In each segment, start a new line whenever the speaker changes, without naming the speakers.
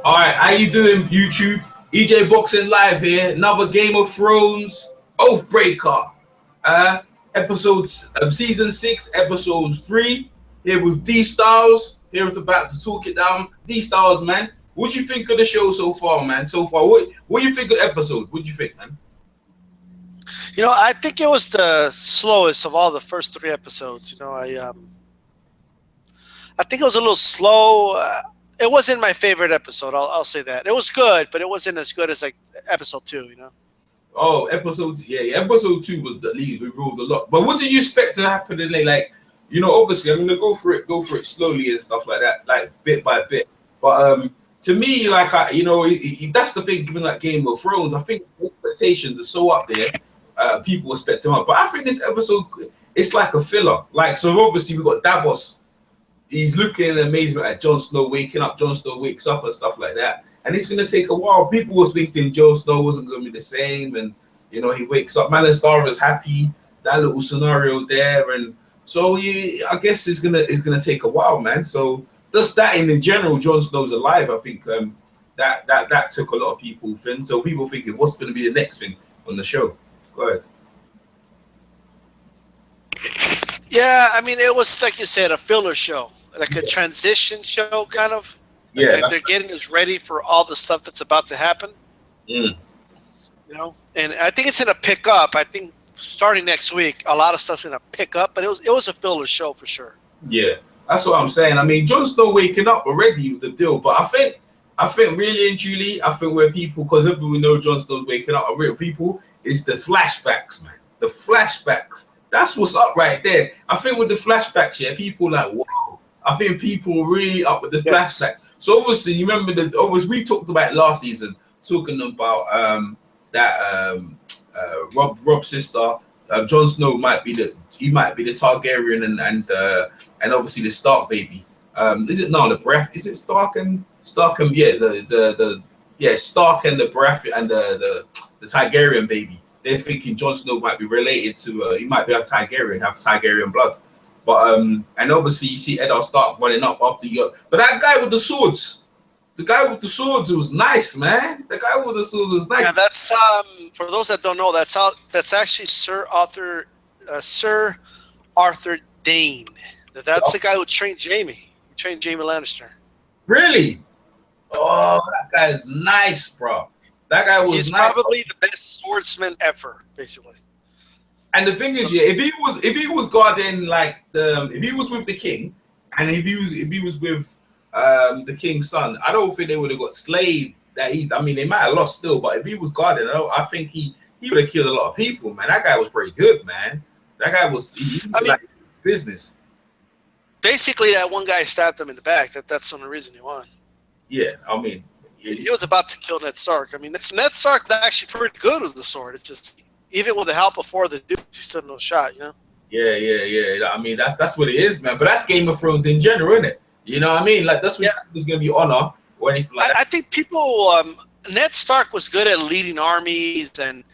All right, how you doing, YouTube? EJ Boxing Live here. Another Game of Thrones Oathbreaker. Uh, episodes season 6, episode 3. Here with D Styles. Here with about to talk it down. D Styles, man. What you think of the show so far, man? So far, what you think of the episode? What you think, man?
I think it was the slowest of all the first three episodes. I think it was a little slow. It wasn't my favorite episode. I'll say that. It was good, but it wasn't as good as like episode 2.
Oh, episode 2 was the lead. We ruled a lot. But what did you expect to happen in it? Like, obviously, I'm gonna go for it slowly and stuff like that, like bit by bit. But to me, like, that's the thing. Given like Game of Thrones, I think expectations are so up there. People expect them up, but I think this episode it's like a filler. Like, so obviously we got Davos. He's looking in amazement at Jon Snow waking up. Jon Snow wakes up and stuff like that. And it's going to take a while. People was thinking Jon Snow wasn't going to be the same. And, he wakes up. Malin is happy. That little scenario there. And so, I guess it's gonna take a while, man. So just that in general, Jon Snow's alive. I think that took a lot of people thinking. So people thinking, what's going to be the next thing on the show? Go ahead.
Yeah, I mean, it was like you said, a filler show, like a transition show, kind of.
Yeah,
like they're getting us ready for all the stuff that's about to happen.
Mm.
And I think it's gonna pick up. I think starting next week, a lot of stuff's gonna pick up. But it was a filler show for sure.
Yeah, that's what I'm saying. I mean, Jon Snow waking up already was the deal, but I think really and truly, I think where people, because everyone know Jon Snow's waking up, real people, is the flashbacks, man. The flashbacks. That's what's up right there. I think with the flashbacks, yeah, people like, wow. I think people are really up with the flashback. So obviously, you remember we talked about last season, talking about Rob's sister. Jon Snow might be the Targaryen and obviously the Stark baby. Is it the breath? Is it Stark and yeah, Stark and the breath and the Targaryen baby. They're thinking Jon Snow might be related to he might be a Targaryen, have Targaryen blood. But and obviously you see Eddard Stark running up after you. But that guy with the swords, was nice, man. The guy with the swords was nice.
Yeah, that's for those that don't know, that's actually Sir Arthur Dayne. That's the guy who trained Jaime. He trained Jaime Lannister.
Really? Oh, that guy is nice, bro. That guy was
He's
nice,
probably the best swordsman ever, basically.
And the thing is, yeah, if he was guarding if he was with the king, and if he was with the king's son, I don't think they would have got slayed that easy. I mean, they might have lost still, but if he was guarding, I think he would have killed a lot of people, man. That guy was pretty good, man. That guy was like business.
Basically, that one guy stabbed him in the back. That's the only reason he won.
Yeah, I mean,
he was about to kill Ned Stark. I mean, Ned Stark was actually pretty good with the sword. It's just even with the help of 4 of the dudes, he still no shot.
Yeah. I mean, that's what it is, man. But that's Game of Thrones in general, isn't it? You know what I mean? Like that's what there's gonna be honor or anything like that.
I think people. Ned Stark was good at leading armies, and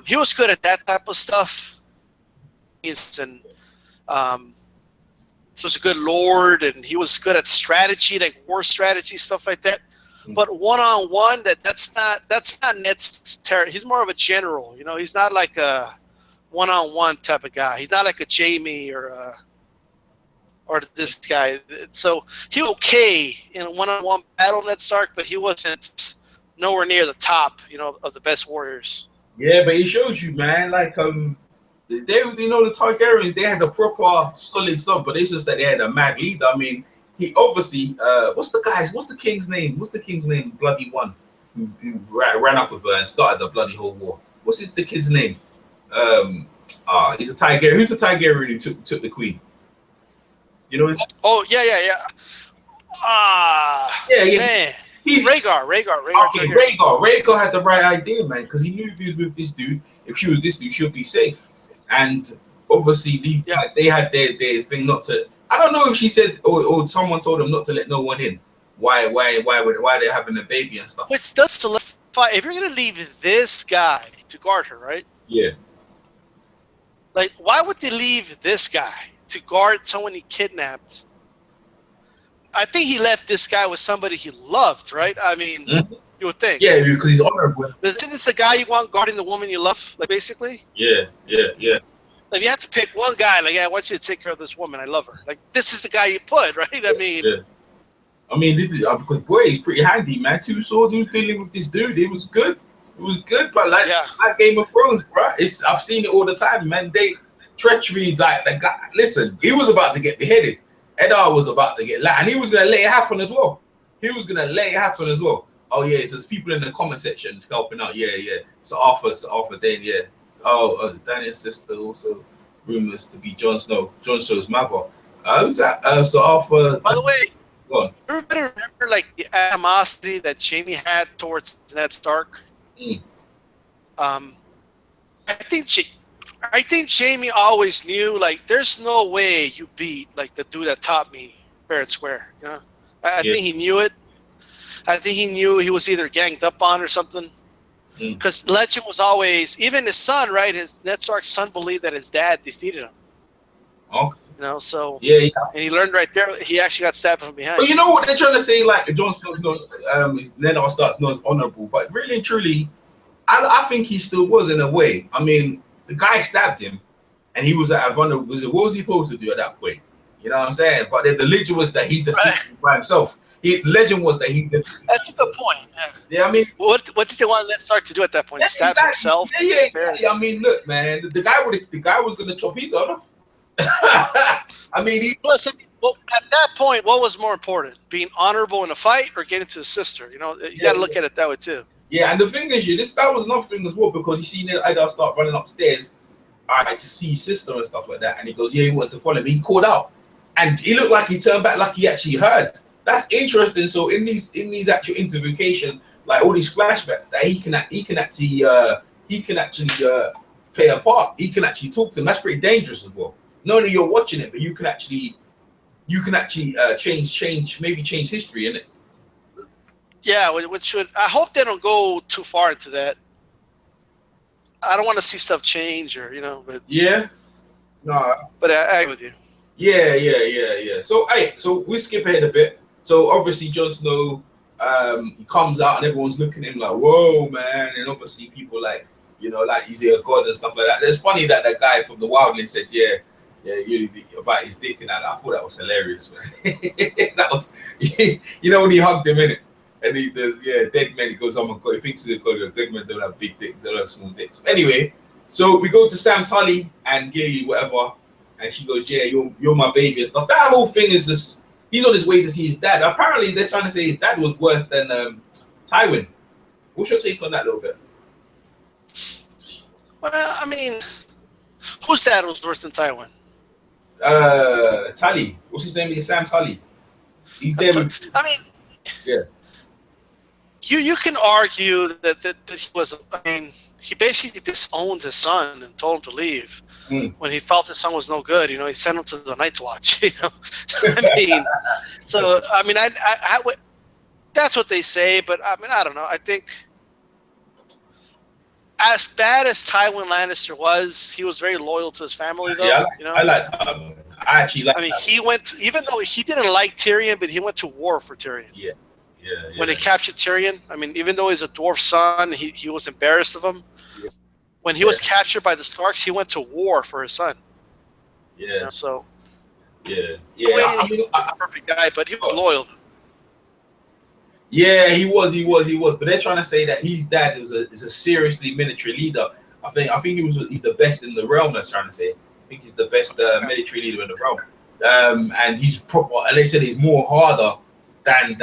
he was good at that type of stuff. And he was a good lord, and he was good at strategy, like war strategy, stuff like that. But one-on-one, that's not Ned's territory. He's more of a general. He's not like a one-on-one type of guy. He's not like a Jaime or this guy. So he was okay in a one-on-one battle, Ned Stark, but he wasn't nowhere near the top, of the best warriors.
Yeah, but it shows you, man. Like the Targaryens, they had a proper solid stuff, but it's just that they had a mad leader. I mean. He obviously, what's the king's name? What's the king's name? Bloody one who ran off with her and started the bloody whole war. What's the kid's name? He's a Targaryen. Who's the Targaryen who took the queen? You know?
Oh yeah. Man. Rhaegar.
Okay, Rhaegar had the right idea, man, because he knew if he was with this dude, if she was this dude, she'll be safe. And obviously, they had their thing not to. I don't know if she said or someone told them not to let no one in. Why they're having a baby and stuff.
Which does solidify if you're gonna leave this guy to guard her, right?
Yeah.
Like, why would they leave this guy to guard someone he kidnapped? I think he left this guy with somebody he loved, right? I mean, you would think.
Yeah, because he's honorable.
Isn't this the guy you want guarding the woman you love, like basically?
Yeah.
Like you have to pick one guy. Like, yeah, I want you to take care of this woman. I love her. Like this is the guy you put, right? I mean,
Yeah. I mean, this is because boy, he's pretty handy, man. 2 swords. He was dealing with this dude. It was good. It was good, but like Game of Thrones, bro. I've seen it all the time, man. Treachery, like the guy. Listen, he was about to get beheaded. Eddard was about to get and he was gonna let it happen as well. Oh yeah, it's just people in the comment section helping out. Yeah. It's Arthur Dane. Yeah. Daniel's sister also rumors to be Jon Snow. Jon Snow's mother. Who's that? So Arthur.
By the way, everybody remember like the animosity that Jaime had towards Ned Stark. I think Jaime always knew like there's no way you beat like the dude that taught me fair and square. You know, I think he knew it. I think he knew he was either ganged up on or something. Because legend was always, even his son, right? Ned Stark's son believed that his dad defeated him.
Okay.
You know, so
and
he learned right there. He actually got stabbed from behind.
But you know what they're trying to say? Like Jon Snow's Ned Stark's not honorable, but really and truly, I think he still was in a way. I mean, the guy stabbed him, and he was at a vulnerable. What was he supposed to do at that point? You know what I'm saying? But the legend was that he defeated him by himself. Legend was that he defeated.
That's a good point.
Yeah, I mean,
what did they want Ned Stark to do at that point? Stab himself?
Yeah. I mean, look, man, the guy was gonna chop his head off. I mean,
listen. Well, at that point, what was more important, being honorable in a fight or getting to his sister? You know, you got to look at it that way too.
Yeah, and the thing is, that was nothing as well because you see Eddard start running upstairs, to see his sister and stuff like that, and he goes, "Yeah, he wanted to follow me." He called out, and he looked like he turned back, like he actually heard. That's interesting. So in these actual intervocation, like all these flashbacks, that he can actually play a part. He can actually talk to him. That's pretty dangerous as well. Not only you're watching it, but you can actually change history in it.
Yeah, which should. I hope they don't go too far into that. I don't want to see stuff change, or but
yeah, no.
But I agree with you.
Yeah. So we skip ahead a bit. So obviously Jon Snow, he comes out and everyone's looking at him like, "Whoa, man!" And obviously people like he's a god and stuff like that. It's funny that the guy from the Wildling said, "Yeah, you about his dick and that." I thought that was hilarious, man. That was, when he hugged him in it, and he does, dead men. He goes, "Oh my god!" He thinks he's a god. Good men don't have big dick, they don't have small dicks. But anyway, so we go to Sam Tully and Gilly, whatever, and she goes, "Yeah, you're my baby and stuff." That whole thing is just, he's on his way to see his dad. Apparently, they're trying to say his dad was worse than Tywin. What's your take on that a little bit?
Well, I mean, whose dad was worse than Tywin?
Tully. What's his name? It's Sam Tully. He's there.
I mean,
yeah.
You can argue that he was. I mean, he basically disowned his son and told him to leave when he felt his son was no good. He sent him to the Night's Watch. I mean, so I mean, I would. That's what they say, but I mean, I don't know. I think, as bad as Tywin Lannister was, he was very loyal to his family, though.
Yeah, I like Tywin. I actually like.
I mean, he went, even though he didn't like Tyrion, but he went to war for Tyrion.
Yeah.
When he captured Tyrion, I mean, even though he's a dwarf son, he was embarrassed of him. Yeah. When he was captured by the Starks, he went to war for his son.
Yeah.
So.
Yeah.
He was a perfect guy, but he was loyal.
Yeah, he was. But they're trying to say that his dad is a seriously military leader. I think he's the best in the realm. They're trying to say. I think he's the best military leader in the realm. And he's proper. And they said he's more harder than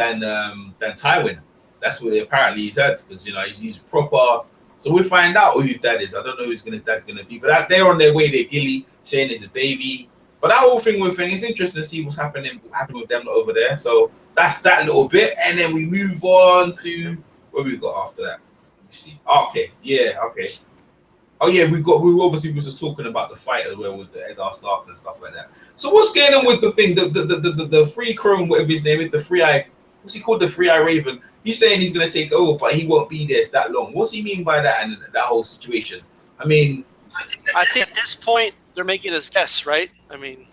Tywin. That's what apparently he's heard, because he's proper. So we'll find out who his dad is. I don't know who his dad's gonna be, but they're on their way. They're Gilly saying there's a baby. But that whole thing it's interesting to see what's happening with them over there. So that's that little bit, and then we move on to what we got after that. Let me see. Okay, okay. Oh yeah, we obviously was just talking about the fight as well with the Eddard Stark and stuff like that. So what's going on with the thing? The free Chrome, whatever his name is, the free eye. What's he called? The free eye Raven. He's saying he's gonna take over, but he won't be there that long. What's he mean by that and that whole situation? I mean,
I think at this point they're making his guess, right? I mean,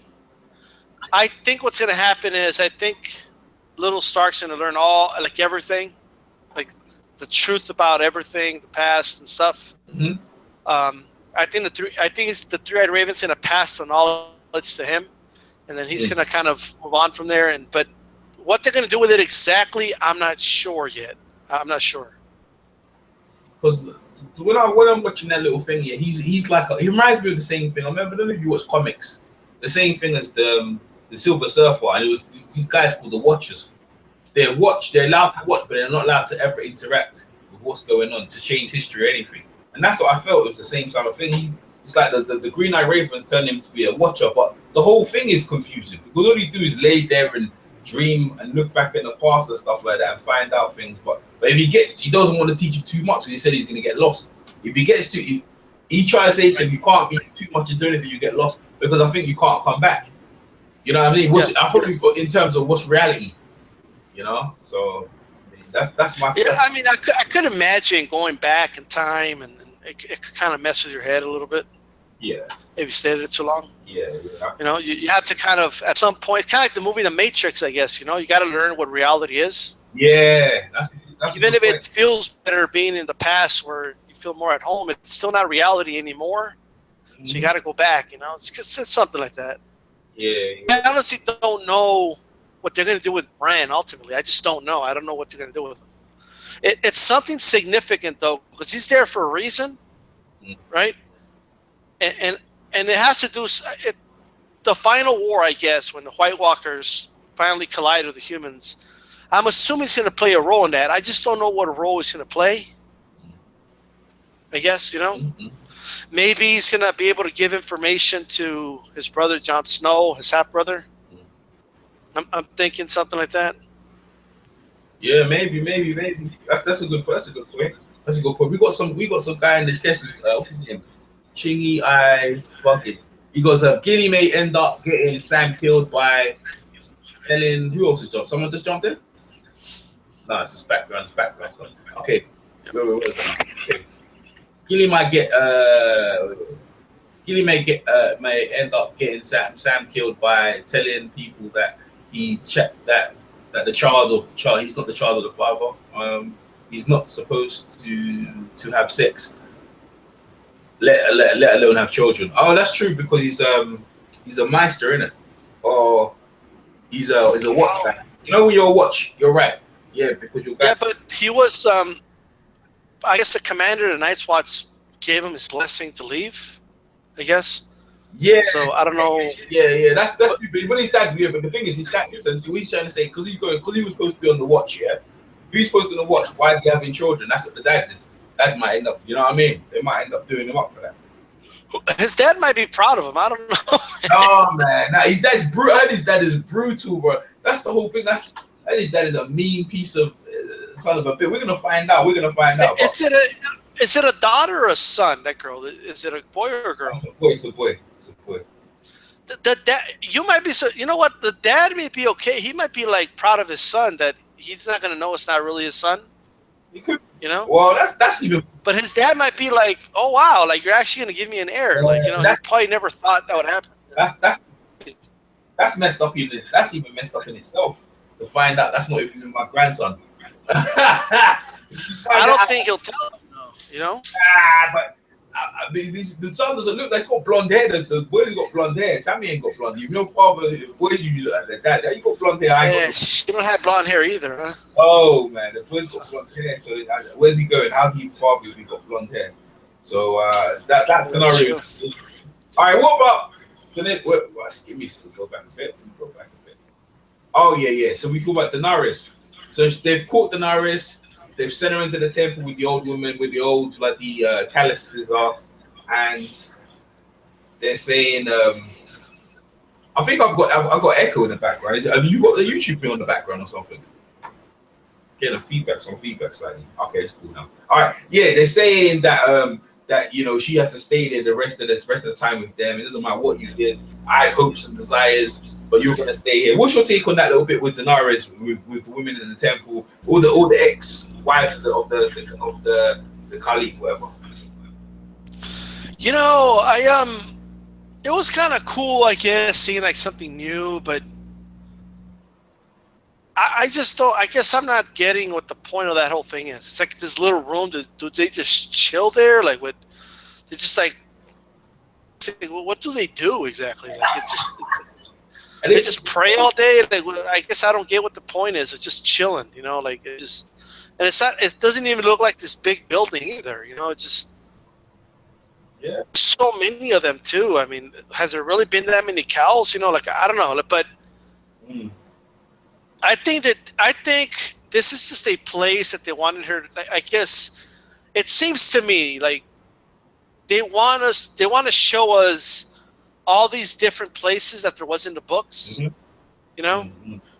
I think what's gonna happen is I think little Stark's going to learn all, like everything, like the truth about everything, the past and stuff.
Mhm.
I think it's the three-eyed Raven's going to pass the knowledge to him, and then he's going to kind of move on from there. But what they're going to do with it exactly, I'm not sure yet. I'm not sure.
Because when I'm watching that little thing, yeah, he's like he reminds me of the same thing. I remember, I don't know if you watch comics, the same thing as the Silver Surfer, and it was these guys called the Watchers. They're allowed to watch, but they're not allowed to ever interact with what's going on to change history or anything. And that's what I felt. It was the same type of thing. It's like the Green Eye Raven turned him to be a Watcher, but the whole thing is confusing because all he do is lay there and dream and look back in the past and stuff like that and find out things. But if he doesn't want to teach you too much, so he said he's going to get lost. If he gets to, he tries to say to him, you can't be too much into anything, you get lost because I think you can't come back. You know what I mean? I probably in terms of what's reality. You know, so that's my.
Yeah, I mean, I could imagine going back in time, and it could kind of mess with your head a little bit.
Yeah.
If you stayed there too long.
Yeah.
You know, you have to kind of at some point. It's kind of like the movie The Matrix, I guess. You know, you got to learn what reality is.
Yeah, that's
even if it feels better being in the past, where you feel more at home, it's still not reality anymore. Mm-hmm. So you got to go back. You know, it's something like that.
Yeah.
I honestly don't know what they're going to do with Bran ultimately. I just don't know. I don't know what they're going to do with him. It's something significant though, because he's there for a reason, right? And it has to do the final war, I guess, when the White Walkers finally collide with the humans. I'm assuming he's going to play a role in that. I just don't know what role he's going to play. I guess, you know, maybe he's going to be able to give information to his brother Jon Snow, his half brother. I'm thinking something like that.
Yeah, maybe. That's a good point. That's a good point. We got some guy in the chest. What's his name? Chingy. Fuck it. He goes, Gilly may end up getting Sam killed by telling who else is jumped? Someone just jumped in? No, it's just background stuff. Okay. Okay. Gilly might get may end up getting Sam killed by telling people that he checked that the child he's not the child of the father. He's not supposed to have sex, let alone have children. Oh, that's true because he's a Meister, isn't it? Or he's a watch guy. You know when you're a watch, you're right. Yeah, because you're.
Yeah, but he was. I guess the commander of the Night's Watch gave him his blessing to leave. I guess.
Yeah.
So I don't know.
Yeah. That's but his dad's weird. But the thing is, his dad. So he's trying to say because he was supposed to be on the watch. Yeah. If he's supposed to be on the watch, why is he having children? That's what the dad is. Dad might end up. You know what I mean? They might end up doing him up for that.
His dad might be proud of him. I don't know.
Oh man, nah, his dad's brutal. His dad is brutal, bro. That's the whole thing. His dad is a mean piece of son of a bitch. We're gonna find out.
Is it a daughter or a son? That girl. Is it a boy or a girl?
It's a boy.
The dad. You might be so. You know what? The dad may be okay. He might be like proud of his son that he's not gonna know it's not really his son.
He could.
You know.
Well, that's even.
But his dad might be like, "Oh wow, like you're actually gonna give me an heir." Like he probably never thought that would happen.
That's messed up. That's even messed up in itself. To find out that's not even my grandson.
I don't think he'll tell him though. You know.
But I mean, the son doesn't look like he's got blonde hair. The boy's got blonde hair. Sammy ain't got blonde. You know, father, the boys usually look like their dad. You got blonde hair.
Yeah, she don't have blonde hair either, huh?
Oh man, the boy's got blonde hair. So where's he going? How's he father if he got blonde hair? So that scenario. All right, what about? So then, give me go back a bit. Oh yeah. So we talk about Daenerys. So they've caught Daenerys. They've sent her into the temple with the old woman, with the old the calluses are, and they're saying, I think I've got echo in the background. Have you got the YouTube thing on the background or something? Getting some feedback slightly. Okay, it's cool now. All right, yeah, they're saying that that she has to stay there the rest of the time with them. It doesn't matter what you did. I had hopes and desires, but you're gonna stay here. What's your take on that little bit with Daenerys, with the women in the temple, all the ex-wives of the Khalid, whatever?
You know, it was kind of cool, I guess, seeing like something new, but I just don't. I guess I'm not getting what the point of that whole thing is. It's like this little room. Do they just chill there? Like what? They just like. What do they do exactly? Like they just pray all day. Like I guess I don't get what the point is. It's just chilling, you know. Like it just, and it's not. It doesn't even look like this big building either. You know, it's just.
Yeah.
So many of them too. I mean, has there really been that many cows? You know, like I don't know, but. I think this is just a place that they wanted her to, I guess it seems to me like they want to show us all these different places that there was in the books, you know,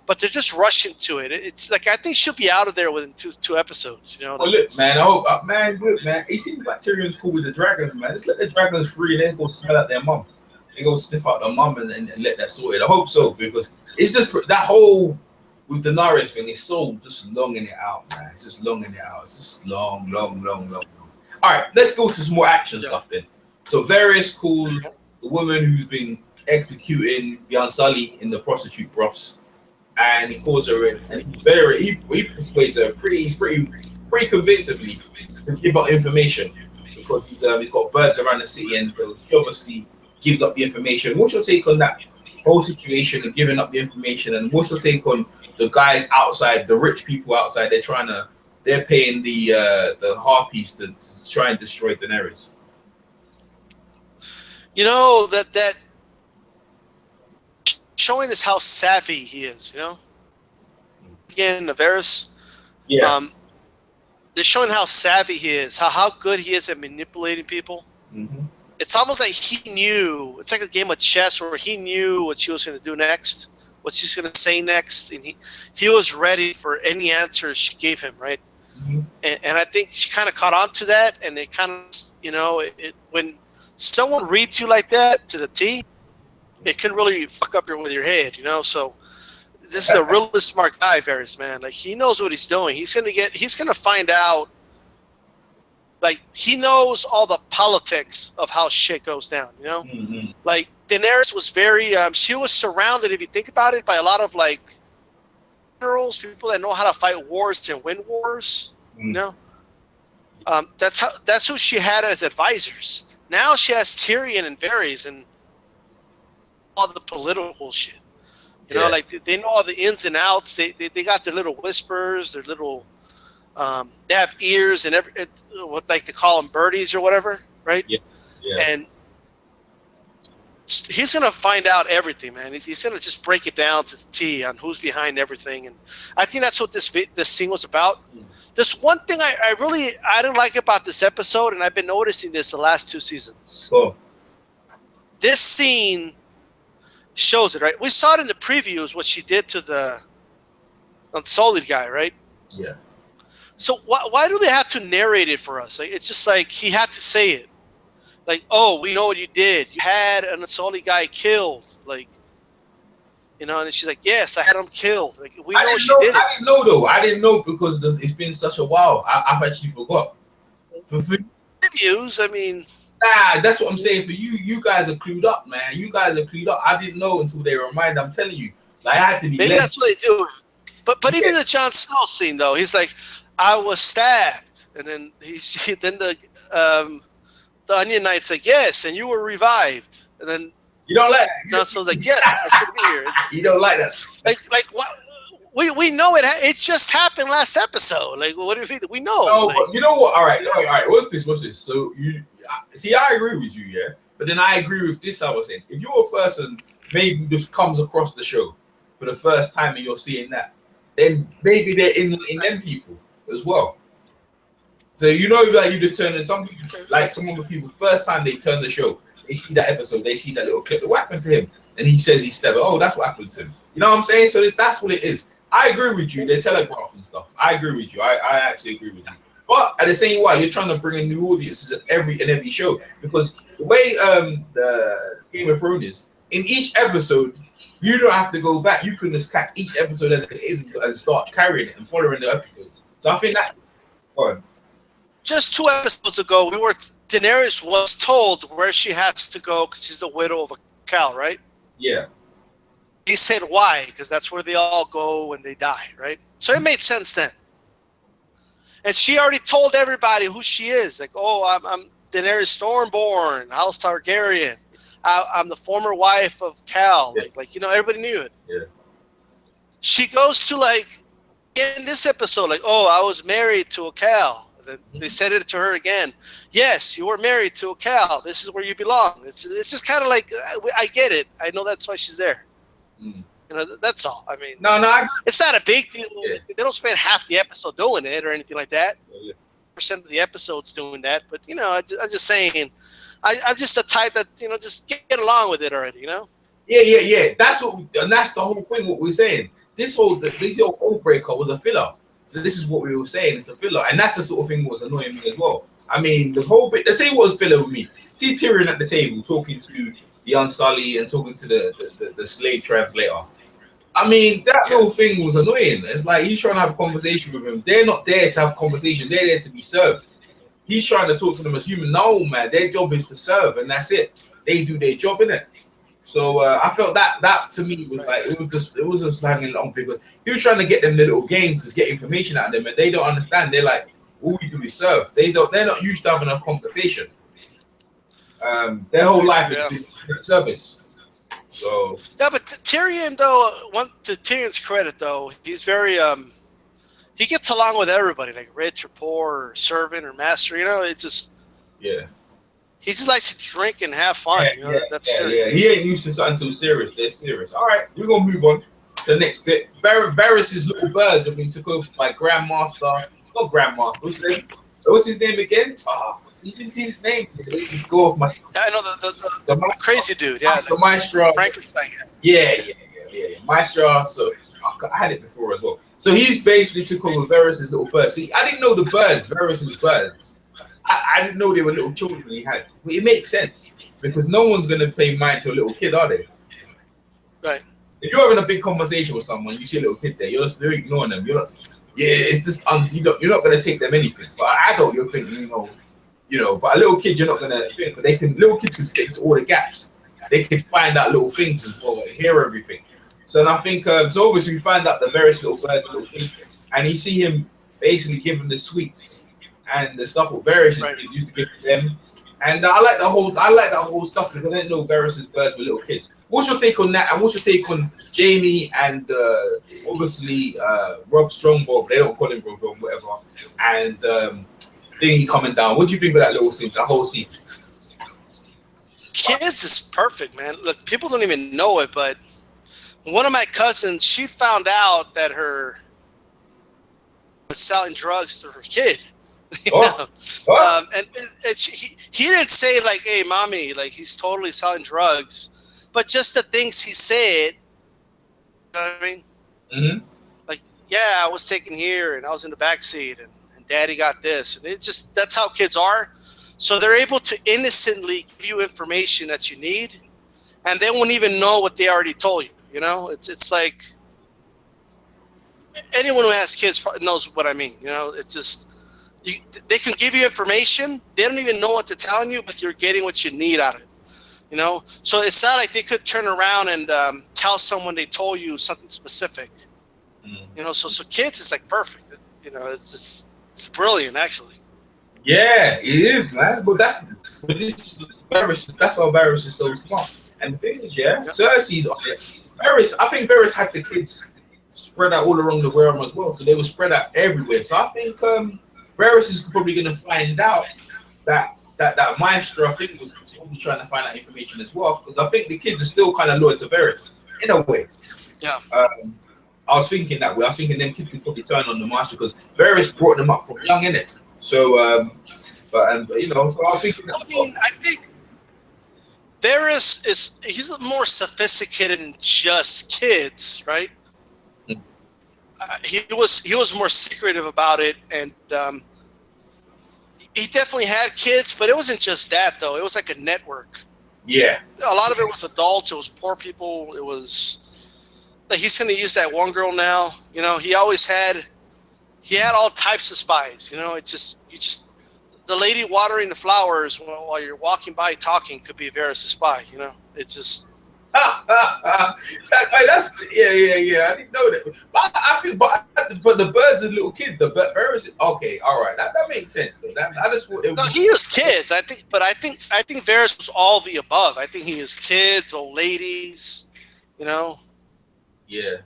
but they're just rushing to it. It's like, I think she'll be out of there within two episodes, you know.
Well, look, man, I hope, look, man, it seems like Tyrion's cool with the dragons, man. Let's let the dragons free and then go smell out their mum. They go sniff out their mum and let that sorted. I hope so, because it's just that whole with the Daenerys thing, it's so just longing it out, man. It's just longing it out. It's just long. All right, let's go to some more action stuff then. So Varys calls the woman who's been executing the Unsullied in the prostitute broths, and he calls her in, and he persuades her pretty convincingly to give up information because he's got birds around the city, and so he obviously gives up the information. What's your take on that whole situation of giving up the information, and what's your take on the guys outside, the rich people outside? They're paying the harpies to try and destroy Daenerys.
You know, that showing us how savvy he is. You know, again, Varys.
Yeah.
They're showing how savvy he is, how good he is at manipulating people. It's almost like he knew. It's like a game of chess where he knew what she was going to do next, what she's going to say next, and he was ready for any answer she gave him, right? And I think she kind of caught on to that, and it kind of, you know, when someone reads you like that to the T, it can really fuck up with your head, you know. So this is a really smart guy, Varys, man. Like he knows what he's doing. He's gonna find out. Like he knows all the politics of how shit goes down, you know. Like Daenerys was very, she was surrounded, if you think about it, by a lot of like generals, people that know how to fight wars and win wars. You know, that's who she had as advisors. Now she has Tyrion and Varys and all the political shit. You know, like they know all the ins and outs. They got their little whispers, their little. They have ears and what like they call them birdies or whatever, right? Yeah. And he's gonna find out everything, man. He's gonna just break it down to the T on who's behind everything, and I think that's what this scene was about. There's one thing I didn't like about this episode, and I've been noticing this the last 2 seasons. This scene shows it, right? We saw it in the previews what she did to the Unsullied guy, right?
Yeah.
So why do they have to narrate it for us? Like, it's just like he had to say it. Like, oh, we know what you did. You had an Unsullied guy killed. Like, you know, and she's like, yes, I had him killed. Like, we know she did it.
I didn't know, though. I didn't know because it's been such a while. I've actually forgot. For
Reviews, I mean.
Nah, that's what I'm saying. For you guys are clued up, man. You guys are clued up. I didn't know until they reminded. I'm telling you. Like, I had to be.
Maybe that's what they do. But even the Jon Snow scene, though, he's like, I was stabbed, and then then the Onion Knight's like, yes, and you were revived, and then
you don't like that.
Jon Snow's like, yes, I should be here.
You don't like that.
Like what? We know it. It just happened last episode. Like, what if we know?
No,
like,
but you know what? All right. What's this? So you see, I agree with you, yeah. But then I agree with this. I was saying, if you're a person maybe just comes across the show for the first time and you're seeing that, then maybe they're in them people as well. So you know, like you just turn in some people, like some of the people, first time they turn the show, they see that episode, they see that little clip. What happened to him? And he says he's stabbed. Oh, that's what happened to him. You know what I'm saying? So that's what it is. I agree with you. They're telegraphing stuff. I agree with you. I actually agree with you. But at the same way, you're trying to bring in new audiences at every show, because the way the Game of Thrones is, in each episode, you don't have to go back. You can just catch each episode as it is and start carrying it and following the episodes. So I think that.
Just 2 episodes ago, Daenerys was told where she has to go because she's the widow of a cow, right?
Yeah.
He said why, because that's where they all go when they die, right? So it made sense then. And she already told everybody who she is. Like, oh, I'm Daenerys Stormborn, House Targaryen. I'm the former wife of Cal. Like you know, everybody knew it.
Yeah.
She goes to like in this episode, like, oh, I was married to a Cal. Then they said it to her again. Yes, you were married to a Cal. This is where you belong. It's just kind of like I get it. I know that's why she's there.
Mm.
You know, that's all. I mean, it's not a big deal.
Yeah.
They don't spend half the episode doing it or anything like that.
Yeah.
Percent of the episodes doing that, but you know, I'm just saying, I'm just the type that just get along with it already. You know.
Yeah. That's that's the whole thing. What we're saying. This whole Oathbreaker was a filler. So this is what we were saying. It's a filler, and that's the sort of thing that was annoying me as well. I mean, the whole bit. The table was filler with me. See Tyrion at the table talking to the Unsullied and talking to the slave translator. I mean, that whole thing was annoying. It's like he's trying to have a conversation with him. They're not there to have a conversation. They're there to be served. He's trying to talk to them as human. No, man, their job is to serve, and that's it. They do their job, innit? So I felt that to me was like it was just hanging along because he was trying to get them the little game to get information out of them, and they don't understand. They're like, all we do is serve. They're not used to having a conversation. Their whole life is service. So
yeah, but Tyrion though, to Tyrion's credit though, he's very he gets along with everybody, like rich or poor, or servant or master. You know, it's just he just likes to drink and have fun. That's Tyrion.
He ain't used to something too serious. They're serious. All right, we're gonna move on to the next bit. Varys' little birds have been took over by Grandmaster. Not Grandmaster. What's his name again? See his name. He's go off my.
I know the crazy dude. Yeah,
the Maestro.
Frankenstein.
Yeah. Maestro. So I had it before as well. So he's basically took over Varys' little birds. See, I didn't know the birds, Varys' birds. I didn't know they were little children he had. But it makes sense because no one's gonna play mind to a little kid, are they?
Right.
If you're having a big conversation with someone, you see a little kid there, you're ignoring them. You're not. Yeah, it's this. You're not gonna take them anything. But an adult, you're thinking, But a little kid, you're not gonna think. But little kids can fit into all the gaps. They can find out little things as well, hear everything. So and I think so. Obviously, we find out the various little birds, little kids, and you see him basically giving the sweets and the stuff what Varys used to give to them. And I like that whole stuff because I didn't know Varys' birds were little kids. What's your take on that? And what's your take on Jamie and obviously Rob Strongbow? They don't call him Rob, whatever. And thingy coming down. What do you think of that little scene? That whole scene?
Kids is perfect, man. Look, people don't even know it, but one of my cousins, she found out that her was selling drugs to her kid. And he didn't say like, "Hey, mommy," like he's totally selling drugs, but just the things he said. You know what I mean?
Mm-hmm.
Like, yeah, I was taken here, and I was in the back seat, and Daddy got this, and it's just that's how kids are. So they're able to innocently give you information that you need, and they won't even know what they already told you. You know, it's like anyone who has kids knows what I mean. You know, it's just. They can give you information. They don't even know what they're telling you, but you're getting what you need out of it. You know, so it's not like they could turn around and tell someone they told you something specific. You know, so kids is like perfect. You know, it's brilliant actually.
Yeah, it is, man. But that's how Varys is so smart. And the thing is, Cersei's Varys. I think Varys had the kids spread out all around the realm as well, so they were spread out everywhere. So I think. Varys is probably going to find out that Maestro, I think, was probably trying to find out information as well, because I think the kids are still kind of loyal to Varys in a way.
Yeah.
I was thinking that way. I was thinking them kids could probably turn on the Master because Varys brought them up from young, innit? So, so I was thinking.
I think Varys he's more sophisticated than just kids, right? He was more secretive about it, and he definitely had kids, but it wasn't just that though. It was like a network.
Yeah,
a lot of it was adults. It was poor people. It was like he's going to use that one girl now. You know, he had all types of spies. You know, it's just the lady watering the flowers while you're walking by talking could be Varys' spy. You know, it's just.
That's yeah. I didn't know that. But I think, but the bird's a little kid. The bird is okay. All right, that makes sense though. I just thought it
No,
was.
he used kids. I think Varys was all the above. I think he used kids, old ladies. You know.
Yeah.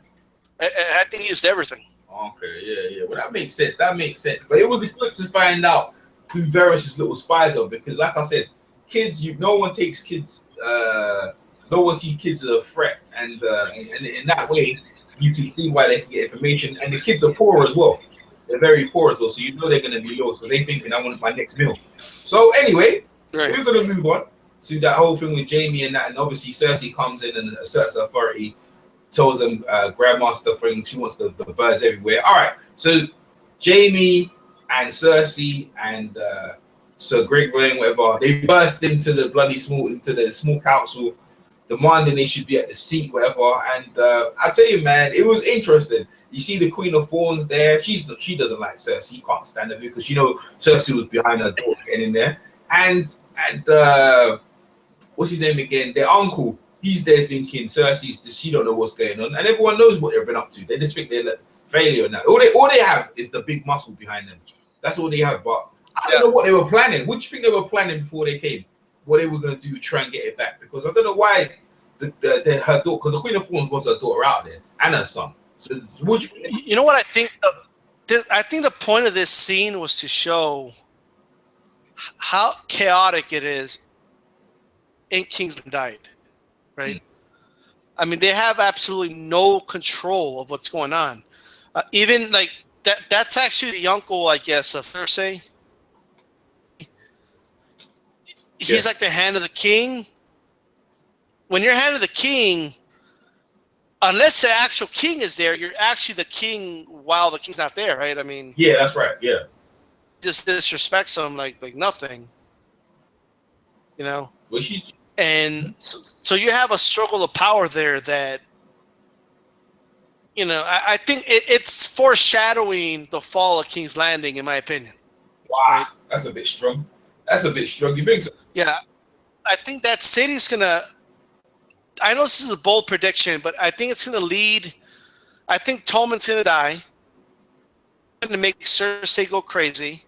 I think he used everything.
Okay. Yeah. Well, that makes sense. But it was good to find out who Varys' little spies are because, like I said, kids. No one takes kids. No one sees kids as a threat, and in that way, you can see why they can get information. And the kids are poor as well. They're very poor as well, so you know they're going to be low. So they're thinking, I want my next meal. So anyway, we're going to move on to that whole thing with Jamie and that. And obviously Cersei comes in and asserts authority, tells them Grandmaster thing, she wants the birds everywhere. All right, so Jamie and Cersei and Sir Greg Ryan, whatever, they burst into the small council, demanding they should be at the seat, whatever. And I tell you, man, it was interesting. You see the Queen of Thorns there. She doesn't like Cersei. You can't stand her because Cersei was behind her door getting in there. And what's his name again? Their uncle. He's there thinking she don't know what's going on, and everyone knows what they've been up to. They just think they're failure now. All they have is the big muscle behind them. That's all they have. But I don't know what they were planning. What do you think they were planning before they came? What they were going to do to try and get it back? Because I don't know why her daughter, because the Queen of Thorns wants her daughter out there and her son. So what do you think?
You know what I think? I think the point of this scene was to show how chaotic it is in King's Landing, right? I mean, they have absolutely no control of what's going on. Even like that's actually the uncle, I guess, of Cersei. He's like the hand of the king. When you're hand of the king, unless the actual king is there, you're actually the king while the king's not there, right? I mean,
yeah, that's right. Yeah,
just disrespects him like nothing, you know.
Well,
and so you have a struggle of power there that, you know, I think it's foreshadowing the fall of King's Landing, in my opinion.
Wow, right? That's a bit strong. You think so?
Yeah, I think that city's gonna. I know this is a bold prediction, but I think it's gonna lead. I think Tommen's gonna die. Going to make Cersei go crazy,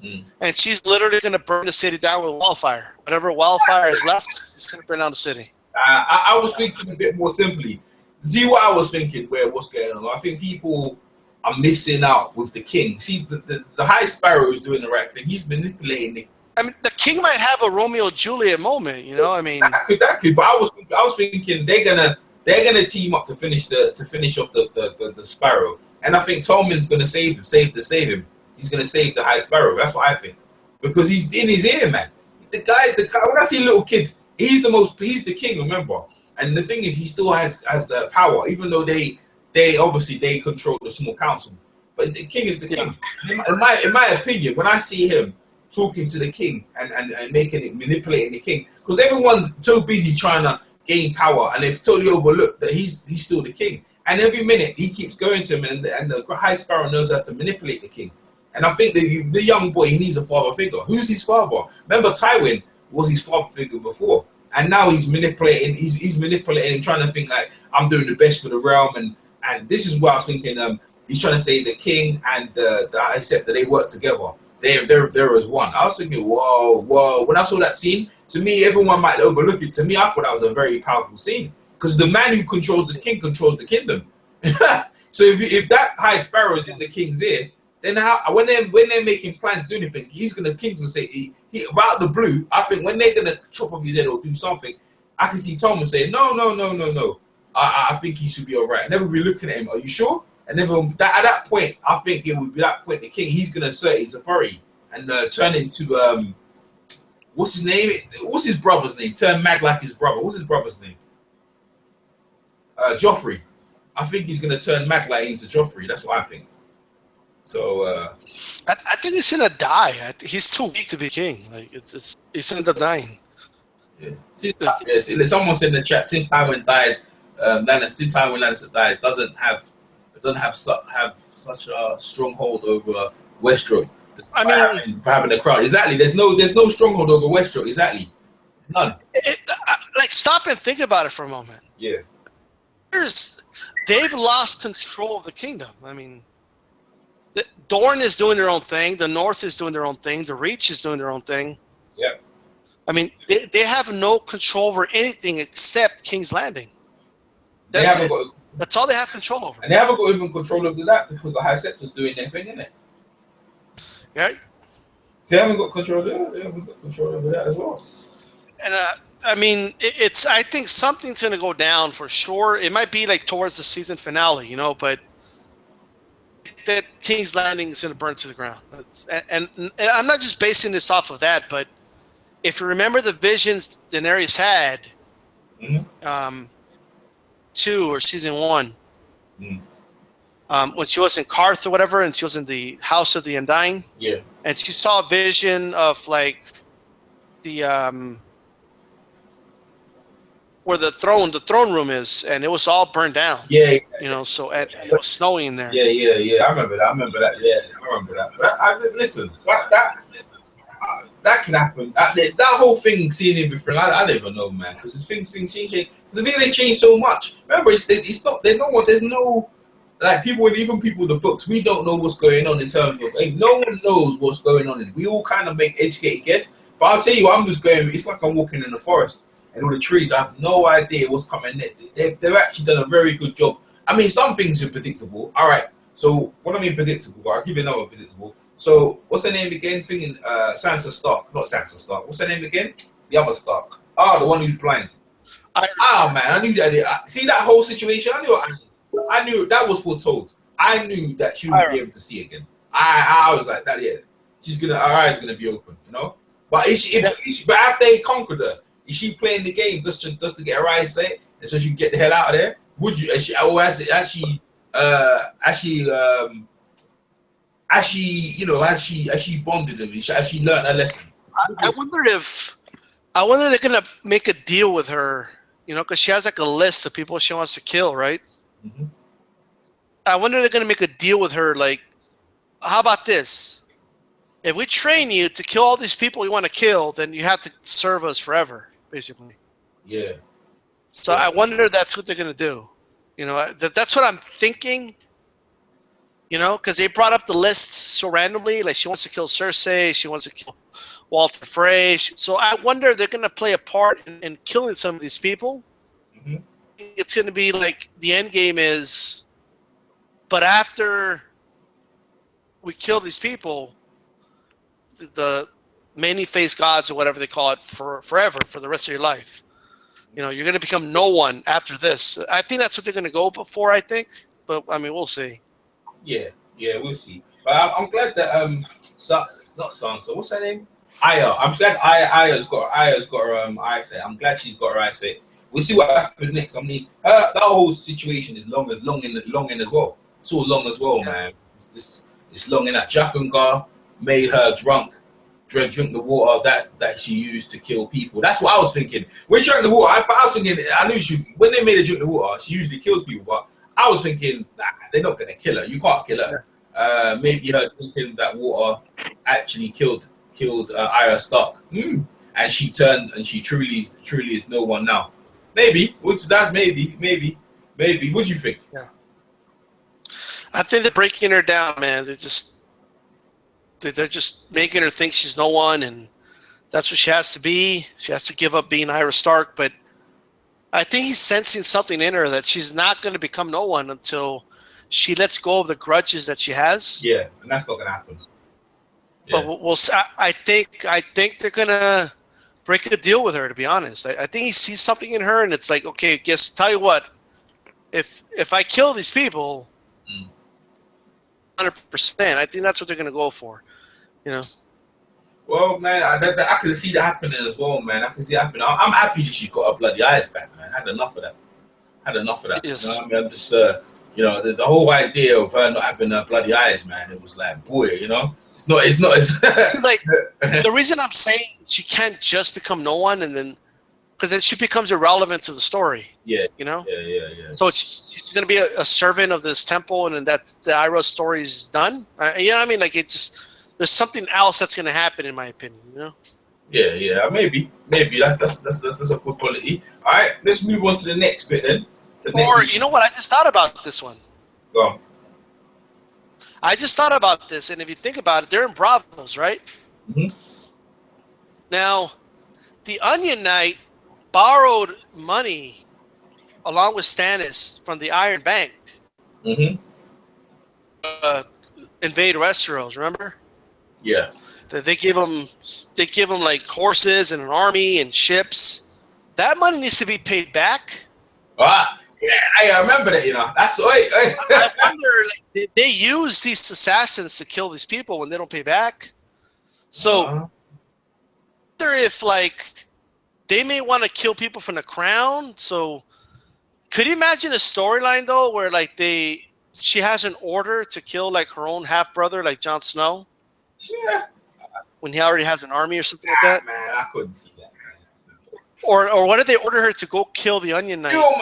and she's literally going to burn the city down with wildfire. Whatever wildfire is left, she's going to burn down the city.
I was thinking a bit more simply. See what I was thinking? What's going on? I think people are missing out with the king. See, the High Sparrow is doing the right thing. He's manipulating the.
I mean, the king might have a Romeo and Juliet moment. You know, I mean,
that could. But I was thinking they're gonna team up to finish off the Sparrow. And I think Tommen's going to save him. He's going to save the High Sparrow. That's what I think. Because he's in his ear, man. The guy, when I see little kid, he's the king, remember? And the thing is, he still has the power, even though they obviously control the small council. But the king is the king. In my opinion, when I see him talking to the king and manipulating the king, because everyone's so busy trying to gain power, and they've totally overlooked that he's still the king. And every minute he keeps going to him, and the High Sparrow knows how to manipulate the king. And I think the young boy, he needs a father figure. Who's his father? Remember, Tywin was his father figure before, and now he's manipulating. He's manipulating and trying to think like, I'm doing the best for the realm. And this is what I was thinking. He's trying to say the king and the High Scepter, they work together. They're as one. I was thinking, whoa. When I saw that scene, to me, everyone might overlook it. To me, I thought that was a very powerful scene. Because the man who controls the king controls the kingdom. So if that High Sparrow is in the king's ear, then when they're making plans to do anything, king's gonna say he about the blue. I think when they're gonna chop off his head or do something, I can see Tommen saying no. I think he should be alright. And everybody looking at him. Are you sure? And at that point, I think it would be that point the king. He's gonna assert his authority and turn into what's his name? What's his brother's name? Turn mad like his brother. What's his brother's name? Joffrey. I think he's going to turn mad like into Joffrey. That's what I think. So
I think he's going to die. He's too weak to be king. Like he's going to end up dying.
Yeah. Someone said in the chat, since Tywin died, since Tywin Lannister died, doesn't have such a stronghold over Westeros.
I mean,
for having a crown. Exactly. There's no stronghold over Westeros. Exactly. None.
like stop and think about it for a moment.
Yeah.
They've lost control of the kingdom. I mean, the Dorne is doing their own thing. The North is doing their own thing. The Reach is doing their own thing.
Yeah.
I mean, they have no control over anything except King's Landing. That's it. That's all they have control over.
And they haven't got even control over that because the High Septor's doing their thing, innit?
Yeah.
They haven't got control over that. They haven't got control over that as well.
And I mean, it's. I think something's going to go down for sure. It might be like towards the season finale, you know, but that King's Landing is going to burn to the ground. And I'm not just basing this off of that, but if you remember the visions Daenerys had,
Mm-hmm.
2 or season 1,
Mm.
when she was in Karth or whatever, and she was in the House of the Undying,
Yeah.
and she saw a vision of like the where the throne room is, and it was all burned down.
Yeah.
You know, so and it was snowing in there.
Yeah. I remember that. Yeah, I remember that. But listen, that can happen. That whole thing, seeing it before, I don't even know, man, because things changing. The thing they change so much. Remember, it's not. There's no like people, even people with the books. We don't know what's going on in terms of. Like, no one knows what's going on. We all kind of make educated guess. But I'll tell you, I'm just going. It's like I'm walking in the forest and all the trees. I have no idea what's coming next. They've actually done a very good job. I mean, some things are predictable. All right. So what I mean predictable? I'll give you another predictable. So what's her name again? Sansa Stark, not Sansa Stark. What's her name again? The other Stark. Oh, the one who's blind. Man, I knew that. See that whole situation? I knew that was foretold. I knew that she would be able to see again. I was like that. Yeah, her eyes gonna be open, you know. But but after they conquered her, is she playing the game just to get her eyes set, and so she can get the hell out of there? Would you? Has she bonded him? Has she learned a lesson?
I wonder if they're gonna make a deal with her, you know, because she has like a list of people she wants to kill, right?
Mm-hmm.
I wonder if they're gonna make a deal with her, like, how about this? If we train you to kill all these people you want to kill, then you have to serve us forever, basically.
Yeah.
So I wonder if that's what they're gonna do. You know, that's what I'm thinking. You know, because they brought up the list so randomly. Like, she wants to kill Cersei. She wants to kill Walter Frey. So I wonder if they're going to play a part in killing some of these people.
Mm-hmm.
It's going to be like the end game is, but after we kill these people, the many-faced gods or whatever they call it forever, for the rest of your life. You know, you're going to become no one after this. I think that's what they're going to go for, I think. But, I mean, we'll see.
Yeah, we'll see. But I'm glad that not Sansa. What's her name? Aya. I'm glad Aya's got her eyesight. I'm glad she's got her eyesight. We'll see what happens next. I mean, that whole situation is long in as well. It's all long as well, man. It's long in that Japangar made her drunk, drink the water that she used to kill people. That's what I was thinking. When she drank the water, I was thinking, I knew when they made her drink the water, she usually kills people, but I was thinking, nah, they're not gonna kill her. You can't kill her. Yeah. Maybe her drinking that water actually killed Arya Stark, and she turned and she truly is no one now. Maybe. Maybe. What do you think?
Yeah. I think they're breaking her down, man. They're just making her think she's no one, and that's what she has to be. She has to give up being Arya Stark, but I think he's sensing something in her that she's not going to become no one until she lets go of the grudges that she has.
Yeah, and that's not going to happen.
Yeah. But we'll. I think they're going to break a deal with her. To be honest, I think he sees something in her, and it's like, okay, tell you what, if I kill these people, 100%, I think that's what they're going to go for. You know.
Well, man, I can see that happening as well, man. I can see it happening. I'm happy that she's got her bloody eyes back, man. I had enough of that.
Yes.
You know what I mean? I'm just, you know, the whole idea of her not having her bloody eyes, man. It was like, boy, you know, it's not.
Like, the reason I'm saying she can't just become no one, and then because then she becomes irrelevant to the story.
Yeah.
You know.
Yeah.
So she's going to be a servant of this temple, and then that's the Iroh story is done. You know what I mean? Like, it's just. There's something else that's going to happen, in my opinion. You know.
Yeah. Maybe that's a good quality. All right, let's move on to the next bit then.
Or you know what? I just thought about this one.
Go on.
I just thought about this, and if you think about it, they're in brothels, right?
Mm-hmm.
Now, the Onion Knight borrowed money along with Stannis from the Iron Bank.
Mm-hmm.
Invade Westeros, remember?
Yeah.
That they give them like horses and an army and ships. That money needs to be paid back.
Yeah, I remember that. You know, that's
I wonder, like, they use these assassins to kill these people when they don't pay back. So, I wonder if like they may want to kill people from the crown. So, could you imagine a storyline though, where like she has an order to kill like her own half brother, like Jon Snow?
Yeah.
When he already has an army or something like that?
Man, I couldn't see that.
Or what did they order her to go kill the Onion Knight?
You know,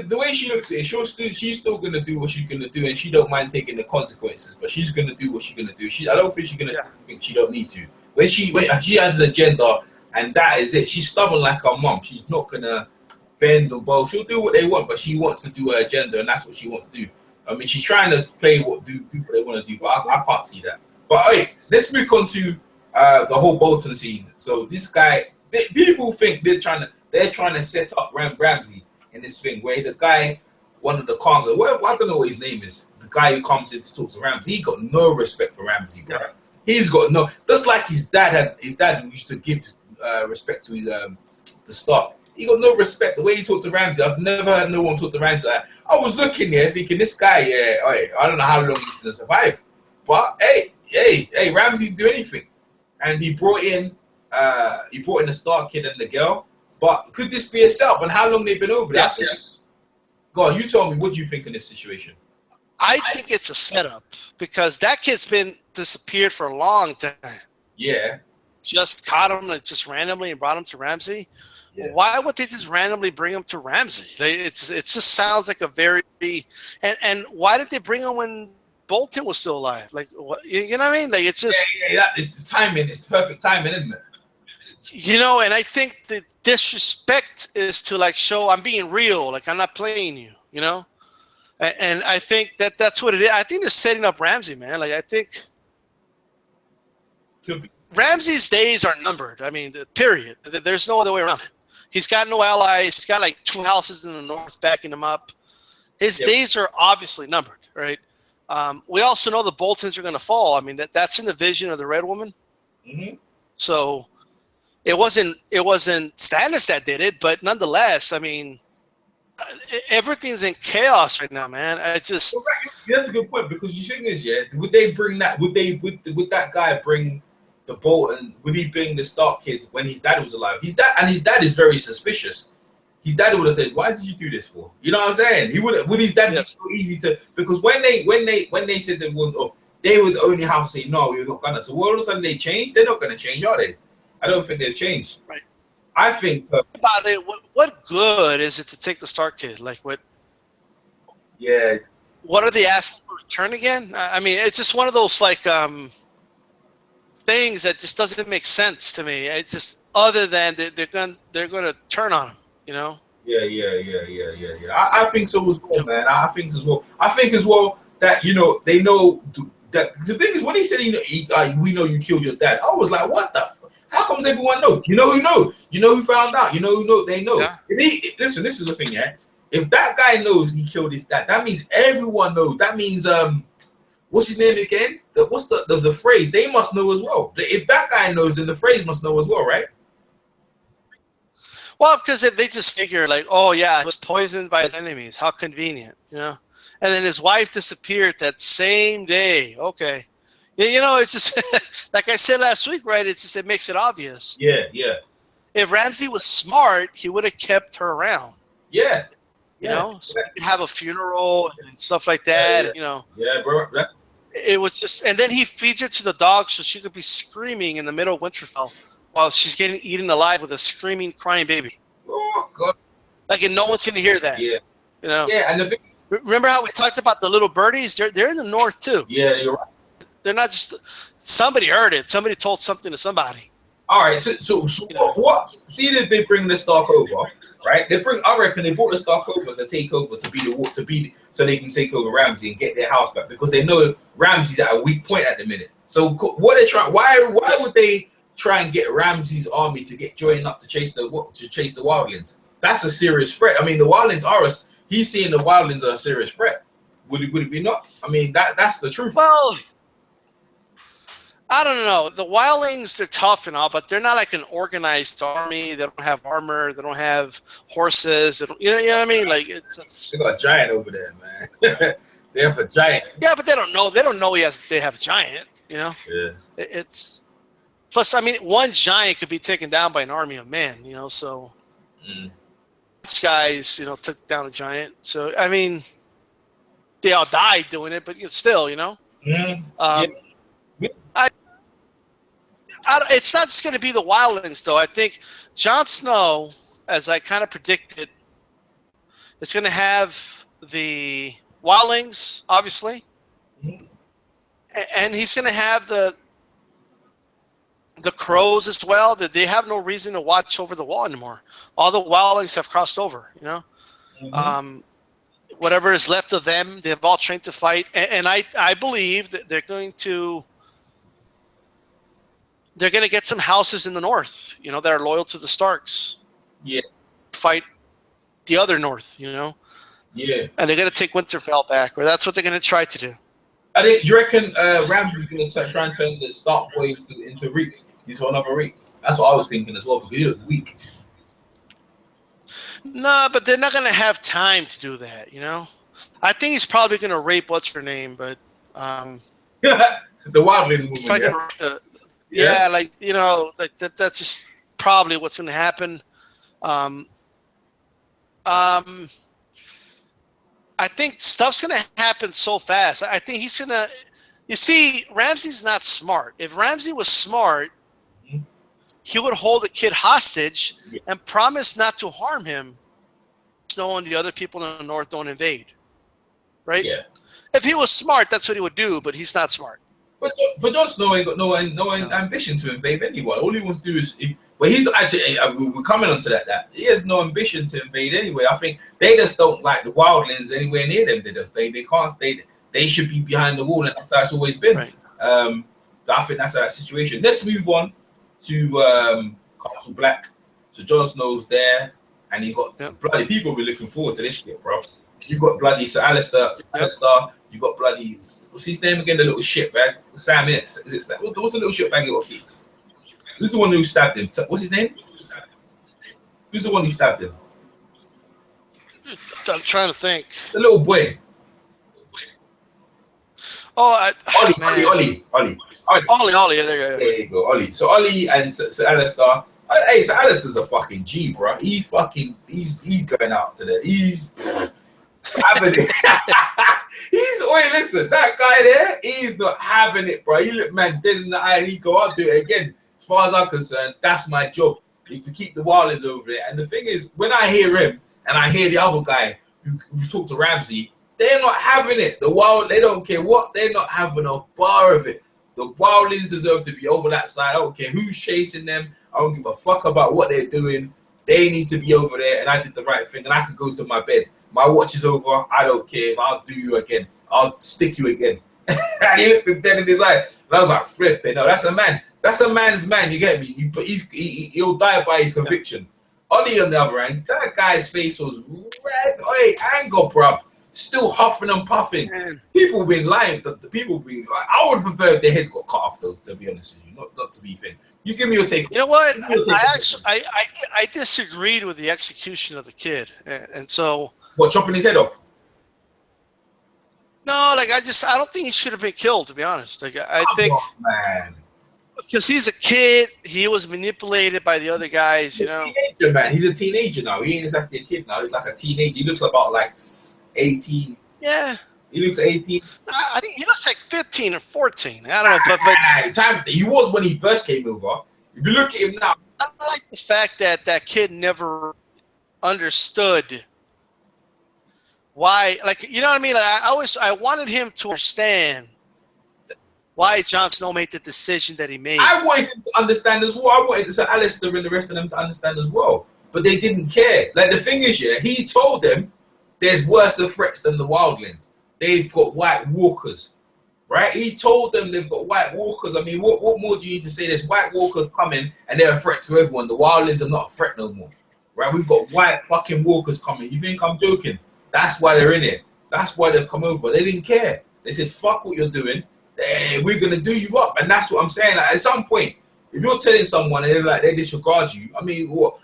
the way she looks at it, she's still gonna do what she's gonna do, and she don't mind taking the consequences. But she's gonna do what she's gonna do. I don't think she's gonna think she don't need to. When she has an agenda, and that is it. She's stubborn like her mom. She's not gonna bend or bow. She'll do what they want, but she wants to do her agenda, and that's what she wants to do. I mean, she's trying to play what they want to do, but I can't see that. But hey, let's move on to the whole Bolton scene. So this guy, people think they're trying to set up Ramsey in this thing where the guy, one of the cons, I don't know what his name is, the guy who comes in to talk to Ramsey, he got no respect for Ramsey, bro. Yeah. He's got no, just like his dad used to give respect to his the Stark. He got no respect. The way he talked to Ramsey, I've never heard no one talk to Ramsey like that. I was looking here thinking, this guy, I don't know how long he's gonna survive, but hey, Ramsey didn't do anything, and he brought in the Stark kid and the girl. But could this be a setup? And how long they've been over there? Yes. Go on, you tell me. What do you think in this situation?
I think it's a setup because that kid's been disappeared for a long time.
Yeah.
Just caught him like just randomly and brought him to Ramsey. Yeah. Why would they just randomly bring him to Ramsey? It just sounds like a very and why did they bring him when Bolton was still alive? Like what, you know what I mean? Like it's just
it's the timing. It's the perfect timing, isn't it?
You know, and I think the disrespect is to like show I'm being real, like I'm not playing you, you know? And I think that's what it is. I think they're setting up Ramsey, man. Like I think Ramsey's days are numbered. I mean, period. There's no other way around it. He's got no allies. He's got like 2 houses in the north backing him up. His days are obviously numbered, right? We also know the Boltons are going to fall. I mean, that's in the vision of the Red Woman.
Mm-hmm.
So it wasn't Stannis that did it, but nonetheless, I mean, everything's in chaos right now, man. It's just
that's a good point because you think this, would they bring that? Would that guy bring the Bolton? Would he bring the Stark kids when his dad was alive? His dad is very suspicious. His dad would have said, "Why did you do this for?" You know what I'm saying? He would. Would his dad be so easy to? Because when they said they would, they would only have to say no, we're not gonna. So all of a sudden they change. They're not gonna change, are they? I don't think they've changed.
Right.
I think.
About it, what good is it to take the Stark kid? Like what?
Yeah.
What are they asking for return again? I mean, it's just one of those like things that just doesn't make sense to me. It's just other than they're gonna turn on him, you know?
Yeah. I think so as well, man. I think as well that they know that the thing is when he said we know you killed your dad. I was like, what the? How comes everyone knows? You know who knows? You know who found out? You know who know? They know. Yeah. Listen, this is the thing, yeah. If that guy knows he killed his dad, that means everyone knows. That means what's his name again? What's the phrase? They must know as well. If that guy knows, then the phrase must know as well, right?
Well, because they just figure like, oh yeah, he was poisoned by his enemies. How convenient, you know? And then his wife disappeared that same day. Okay. You know, it's just like I said last week, right? It's just it makes it obvious.
Yeah.
If Ramsey was smart, he would have kept her around.
Yeah.
You know, so he could have a funeral and stuff like that.
Yeah.
You know.
Yeah, bro.
It was just, and then he feeds her to the dog so she could be screaming in the middle of Winterfell while she's getting eaten alive with a screaming, crying baby.
Oh God!
Like, and no one's gonna hear that.
Yeah.
You know.
Yeah, and
remember how we talked about the little birdies? They're in the north too.
Yeah, you're right.
They're not just somebody heard it. Somebody told something to somebody.
All right, so what? See, that they bring the Stark over, right? I reckon they brought the Stark over to take over so they can take over Ramsey and get their house back because they know Ramsey's at a weak point at the minute. So what they try? Why would they try and get Ramsey's army to get joined up to chase the wildlings? That's a serious threat. I mean, the wildlings are he's seeing the wildlings are a serious threat. Would it be not? I mean, that's the truth.
Well, I don't know. The wildlings, they're tough and all, but they're not like an organized army. They don't have armor. They don't have horses. They don't, you know what I mean? Like
they got a giant over there, man. They have a giant.
Yeah, but they don't know. They don't know they have a giant. You know.
Yeah.
It's plus. I mean, one giant could be taken down by an army of men. You know, so these guys, took down a giant. So I mean, they all died doing it, but still,
Yeah.
It's not just going to be the wildlings, though. I think Jon Snow, as I kind of predicted, is going to have the wildlings, obviously, and he's going to have the crows as well. That they have no reason to watch over the wall anymore. All the wildlings have crossed over. Whatever is left of them, they've all trained to fight, and I believe that they're going to get some houses in the north, that are loyal to the Starks.
Yeah.
Fight the other north,
Yeah.
And they're going to take Winterfell back, or that's what they're going to try to do.
Do you reckon Ramsey's going to try and turn the Stark boy into Reek? He's another Reek. That's what I was thinking as well, because he looks weak.
No, but they're not going to have time to do that, I think he's probably going to rape what's her name, but
the wildling woman.
Yeah, that's just probably what's going to happen. I think stuff's going to happen so fast. I think he's going to. You see, Ramsey's not smart. If Ramsey was smart, he would hold the kid hostage and promise not to harm him. Snow and the other people in the north don't invade. Right?
Yeah.
If he was smart, that's what he would do. But he's not smart.
But Jon Snow ain't got no ambition to invade anyone. All he wants to do is, he's actually. We're coming on to that. He has no ambition to invade anyway. I think they just don't like the wildlings anywhere near them. They can't stay. They should be behind the wall, and that's how it's always been.
Right.
I think that's our situation. Let's move on to Castle Black. So Jon Snow's there, and you got bloody people. We're looking forward to this shit, bro. You got bloody Sir Alistair. You got bloody, what's his name again? The little shitbag. Sam is it Sam? What's the little shitbag you got? Who's the one who stabbed him? What's his name? Who's the one who stabbed him?
I'm trying to think.
The little boy.
Oh,
Ollie.
Ollie. There
you go, Ollie. So Ollie and Sir Alistair. Hey, Sir Alistair's a fucking G, bro. He's going out to the. He's having it. Listen, that guy there, he's not having it, bro. He look man dead in the eye and he go, I'll do it again. As far as I'm concerned, that's my job, is to keep the wildlings over there. And the thing is, when I hear him and I hear the other guy who talked to Ramsey, they're not having it. They don't care what, they're not having a bar of it. The wildlings deserve to be over that side. I don't care who's chasing them. I don't give a fuck about what they're doing. They need to be over there, and I did the right thing, and I can go to my bed. My watch is over. I don't care. I'll do you again. I'll stick you again. And he looked him dead in his eye, and I was like, flipping. No, that's a man. That's a man's man. You get me? He'll die by his conviction. Ollie, on the other hand, that guy's face was red. Hey, anger, bruv. Still huffing and puffing. Man. People have been lying. I would prefer if their heads got cut off, though, to be honest with you. Not to be fair. You give me your take.
You know what? I disagreed with the execution of the kid, and so.
What, chopping his head off?
No, I don't think he should have been killed. To be honest, I think.
Man.
Because he's a kid, he was manipulated by the other guys.
He's a teenager, man. He's a teenager now. He ain't exactly a kid now. He's like a teenager. He looks about 18.
Yeah.
He looks 18.
I think he looks like 15 or 14. I don't know,
but he was when he first came over. If you look at him now,
I like the fact that kid never understood why. You know what I mean? I wanted him to understand why Jon Snow made the decision that he made.
I wanted to understand as well. I wanted Sir Alistair and the rest of them to understand as well. But they didn't care. Like, the thing is, yeah, he told them there's worse threats than the wildlings. They've got White Walkers, right? He told them they've got White Walkers. I mean, what more do you need to say? There's White Walkers coming, and they're a threat to everyone. The wildlings are not a threat no more, right? We've got White fucking Walkers coming. You think I'm joking? That's why they're in it. That's why they've come over. They didn't care. They said, fuck what you're doing. We're going to do you up. And that's what I'm saying. Like, at some point, if you're telling someone and they're like, they disregard you, I mean, what?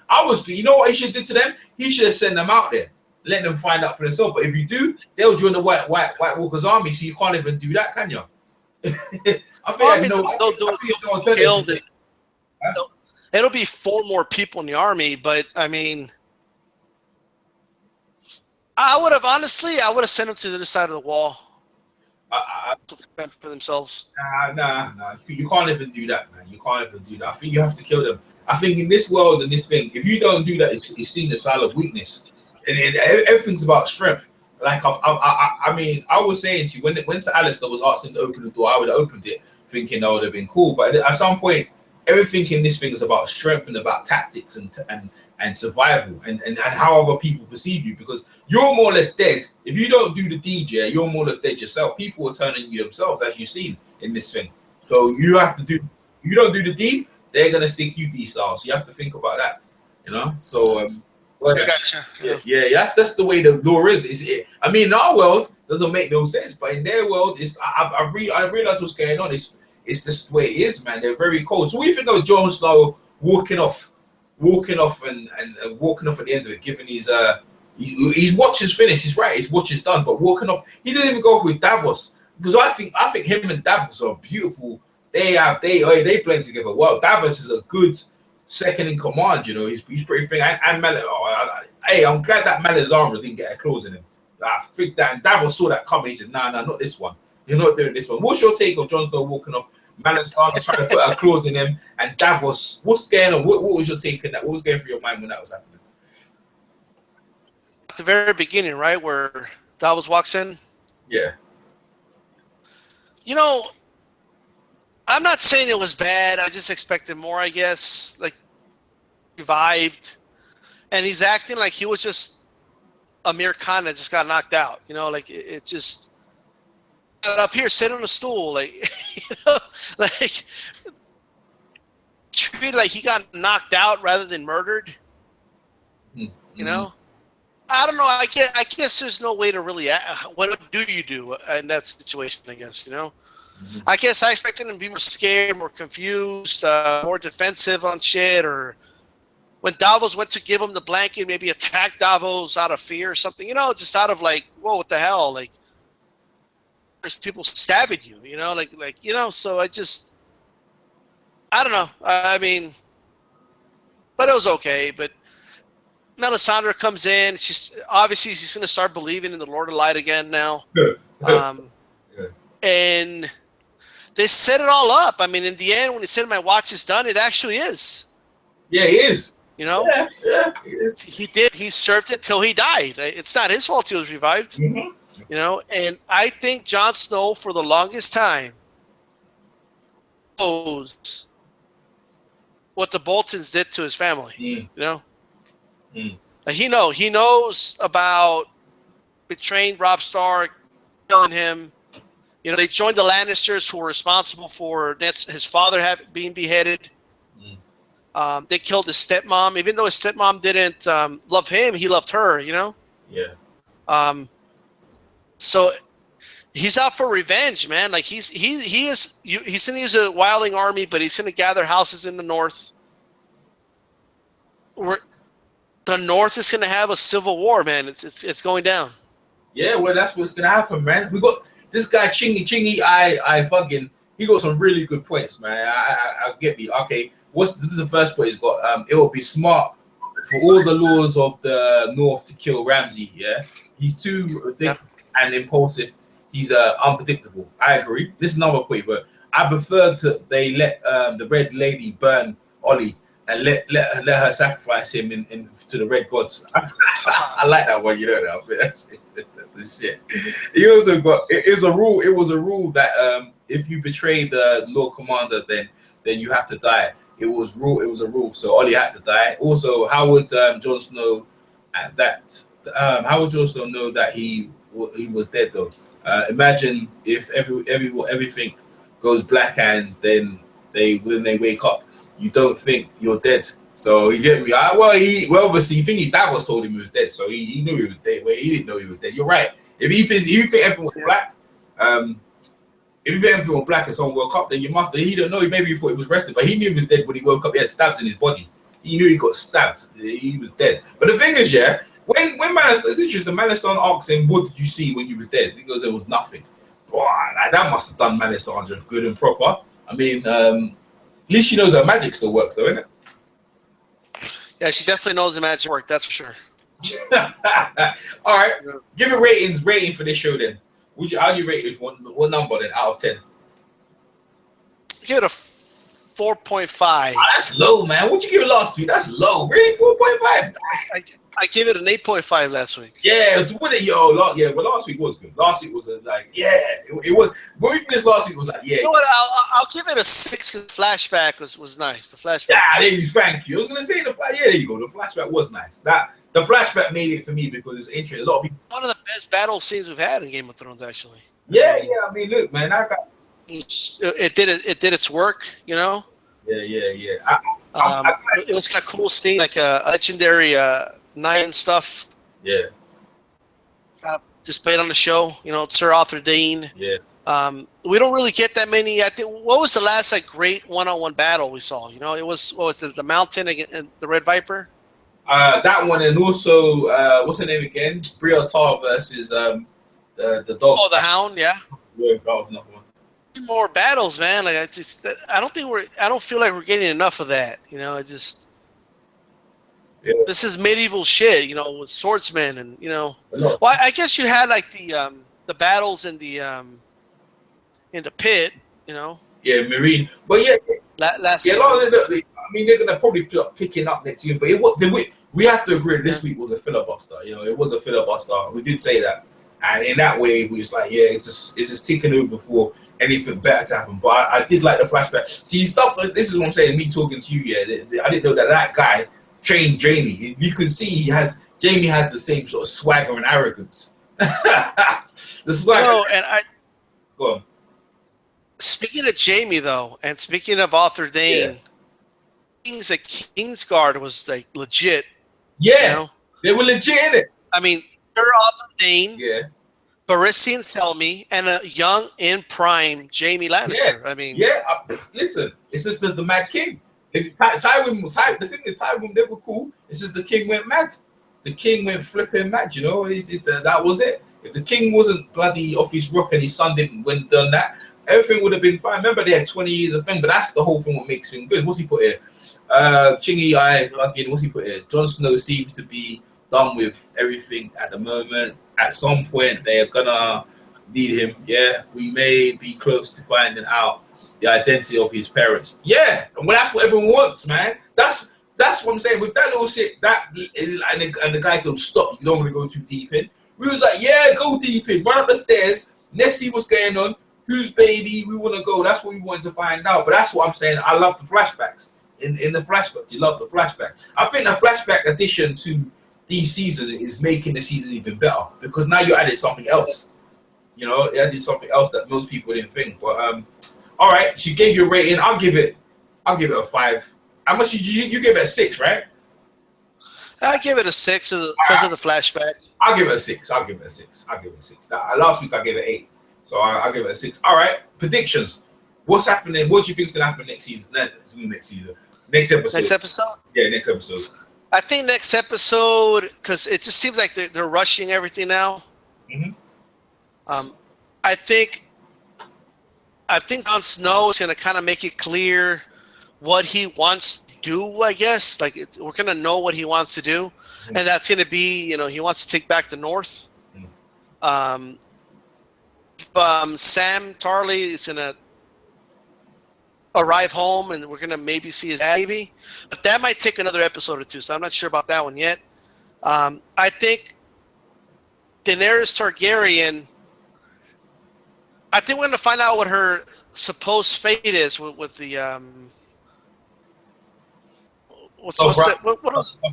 You know what he should do to them? He should have sent them out there. Let them find out for themselves. But if you do, they'll join the White Walkers army. So you can't even do that, can you?
It'll be 4 more people in the army, but I mean, I would have sent them to the other side of the wall. To fend for themselves.
Nah. You can't even do that, man. You can't even do that. I think you have to kill them. I think in this world and this thing, if you don't do that, it's seen as sign of weakness. And everything's about strength. Like, I mean, I was saying to you, when Sir Alistair was asking to open the door, I would have opened it thinking that would have been cool. But at some point, everything in this thing is about strength and about tactics and survival and how other people perceive you, because you're more or less dead. If you don't do the deed, yeah, you're more or less dead yourself. People are turning you themselves, as you've seen in this thing. So you have to do, if you don't do the deed, they're going to stick you D-style. So you have to think about that, you know? So, well,
gotcha.
Yeah, that's the way the law is. I mean, in our world, it doesn't make no sense, but in their world, I realize what's going on. It's just the way it is, man. They're very cold. So what do you think of Jon Snow walking off and walking off at the end of it, giving his watch is finished. He's right. His watch is done, but walking off, he didn't even go off with Davos, because I think him and Davos are beautiful. They playing together well. Davos is a good second in command. You know, he's pretty thing. And I'm glad that Melisandre didn't get a clause in him. I think that, and Davos saw that coming. He said, nah, not this one. You're not doing this one. What's your take on Jon Snow walking off? Melisandre trying to put a clause in him, and Davos. What's going on? What was your take on that? What was going through your mind when that was happening?
At the very beginning, right, where Davos walks in.
Yeah.
You know, I'm not saying it was bad. I just expected more, I guess. Like, revived, and he's acting like he was just a mere con that just got knocked out. You know, like it just. Up here, sit on a stool, like, you know, like treated like he got knocked out rather than murdered. You know, I don't know. I guess there's no way to really. What do you do in that situation? I guess, you know. I guess I expected him to be more scared, more confused, more defensive on shit, or when Davos went to give him the blanket, maybe attack Davos out of fear or something. You know, just out of like, whoa, what the hell, like. There's people stabbing you, you know, like you know. So I don't know. I mean, but it was okay. But Melisandre comes in. She's going to start believing in the Lord of Light again now. And they set it all up. I mean, in the end, when he said my watch is done, it actually is.
Yeah, it is.
You know, he did. He served it till he died. It's not his fault he was revived. You know, and I think Jon Snow, for the longest time, knows what the Boltons did to his family. You know, like he knows about betraying Robb Stark, killing him. You know, they joined the Lannisters, who were responsible for his father being beheaded. They killed his stepmom, even though his stepmom didn't love him. He loved her, you know? Yeah. So he's out for revenge, man. Like he's going to use a wildling army, but he's going to gather houses in the north. The north is going to have a civil war, man. It's going down. Yeah, well, that's what's going to happen, man. We got this guy, Chingy. He got some really good points, man. I get me. Okay. This is the first point he's got. It will be smart for all the lords of the north to kill Ramsay. Yeah, he's too ridiculous and impulsive. He's unpredictable. I agree. This is another point, but I prefer they let the Red Lady burn Ollie
and let her sacrifice him in to the red gods. I like that one. You know that. I think that's the shit. He also got it was a rule. It was a rule that if you betray the Lord Commander, then you have to die. It was rule. It was a rule. So Ollie had to die. Also, how would Jon Snow at that? How would Jon Snow know that he was dead though? Imagine if everything goes black and then when they wake up, you don't think you're dead. So you get me? Well, obviously, you think his dad was told him he was dead, so he knew he was dead. Well, he didn't know he was dead. You're right. If you think everything was black, if you think everything was black and someone woke up, then you must. He didn't know. Maybe he thought he was rested, but he knew he was dead when he woke up. He had stabs in his body. He knew he got stabbed. He was dead. But the thing is, yeah, when Manastar, it's interesting. Manastar asks him, "What did you see when you was dead?" He goes, "There was nothing." Boy, like, that must have done Manastar good and proper. I mean, at least she knows her magic still works, though, innit?
Yeah, she definitely knows the magic work. That's for sure.
All right, give it rating for this show then. How do you rate this one? What number then out of 10?
Give it a 4.5.
Oh, that's low, man. What'd you give it last week? That's low. Really, 4.5?
I gave it an 8.5 last week.
Yeah, but last week was good. Last week was like, yeah, it was. When we finished last week, it was like, yeah.
You know what? I'll give it a 6 because the flashback was nice. The flashback.
Yeah, thank you. I was gonna say there you go. The flashback was nice. The flashback made it for me because it's interesting. A lot of people.
One of the best battle scenes we've had in Game of Thrones, actually.
Yeah. I mean, look, man,
it did its work, you know.
Yeah.
It was kind of cool scene, like a legendary knight and stuff.
Yeah.
Kind of displayed on the show, you know, Sir Arthur Dane.
Yeah.
We don't really get that many. I think what was the last like great one-on-one battle we saw? You know, it was the Mountain and the Red Viper.
That one, and also what's her name again? Briota versus the dog.
Oh, the Hound, yeah.
Yeah, that was another one.
More battles, man. Like I don't feel like we're getting enough of that. You know, this is medieval shit. You know, with swordsmen and you know. Well, I guess you had like the battles in the pit. You know.
Yeah, Marine. But yeah,
last
yeah. I mean, they're gonna probably picking up next year. But we have to agree this week was a filibuster. You know, it was a filibuster. We did say that. And in that way, we was like, yeah, it's just taking over for anything better to happen. But I did like the flashback. See, stuff like this is what I'm saying. Me talking to you, yeah, I didn't know that guy trained Jamie. You can see Jamie had the same sort of swagger and arrogance. The swagger.
No, and
go on.
Speaking of Jamie though, and speaking of Arthur Dane, Kingsguard was like legit.
Yeah,
you know?
They were legit in it.
I mean. Arthur Dane, Barristan Selmy, and a young in prime Jamie Lannister. I mean,
listen, it's just the Mad King. The thing is, Tywin, they were cool. It's just the King went mad. The King went flipping mad. You know, that was it. If the King wasn't bloody off his rock and his son didn't done that, everything would have been fine. Remember, they had 20 years of thing, but that's the whole thing. What makes him good? What's he put here? Chingy eye, fucking. What's he put here? Jon Snow seems to be done with everything at the moment. At some point, they're gonna need him. Yeah, we may be close to finding out the identity of his parents. Yeah, well, that's what everyone wants, man. That's what I'm saying. With that little shit, and the guy told stop. You don't want to go too deep in. We was like, yeah, go deep in. Run up the stairs. Let's see what's going on. Whose baby we want to go? That's what we wanted to find out. But that's what I'm saying. I love the flashbacks. In the flashback, you love the flashback. I think the flashback addition to this season is making the season even better because now you added something else. You know, you added something else that most people didn't think. But all right, she gave you a rating. I'll give it a 5. How much you give it a 6, right?
I give it a 6 because of the flashback.
I'll give it a 6. Last week I gave it 8, so I'll give it a 6. All right, predictions. What's happening? What do you think is gonna happen next season? Next episode. Yeah, next episode.
I think next episode, because it just seems like they're rushing everything now.
Mm-hmm.
I think Jon Snow is going to kind of make it clear what he wants to do, I guess. Like, we're going to know what he wants to do. Mm-hmm. And that's going to be, you know, he wants to take back the North. Mm-hmm. Sam Tarly is going to arrive home and we're gonna maybe see his baby, but that might take another episode or two. So I'm not sure about that one yet. I think Daenerys Targaryen. I think we're gonna find out what her supposed fate is with the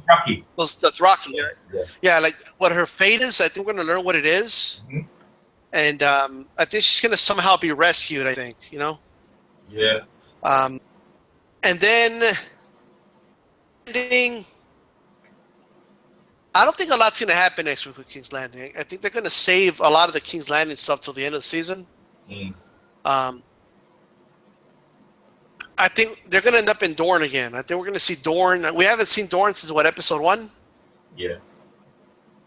Rocky.
That's Rocky, right?
Yeah.
Yeah, like what her fate is. I think we're gonna learn what it is.
Mm-hmm.
And I think she's gonna somehow be rescued. I think
Yeah.
And then ending. I don't think a lot's gonna happen next week with King's Landing. I think they're gonna save a lot of the King's Landing stuff till the end of the season. I think they're gonna end up in Dorne again. I think we're gonna see Dorne. We haven't seen Dorne since episode 1?
Yeah.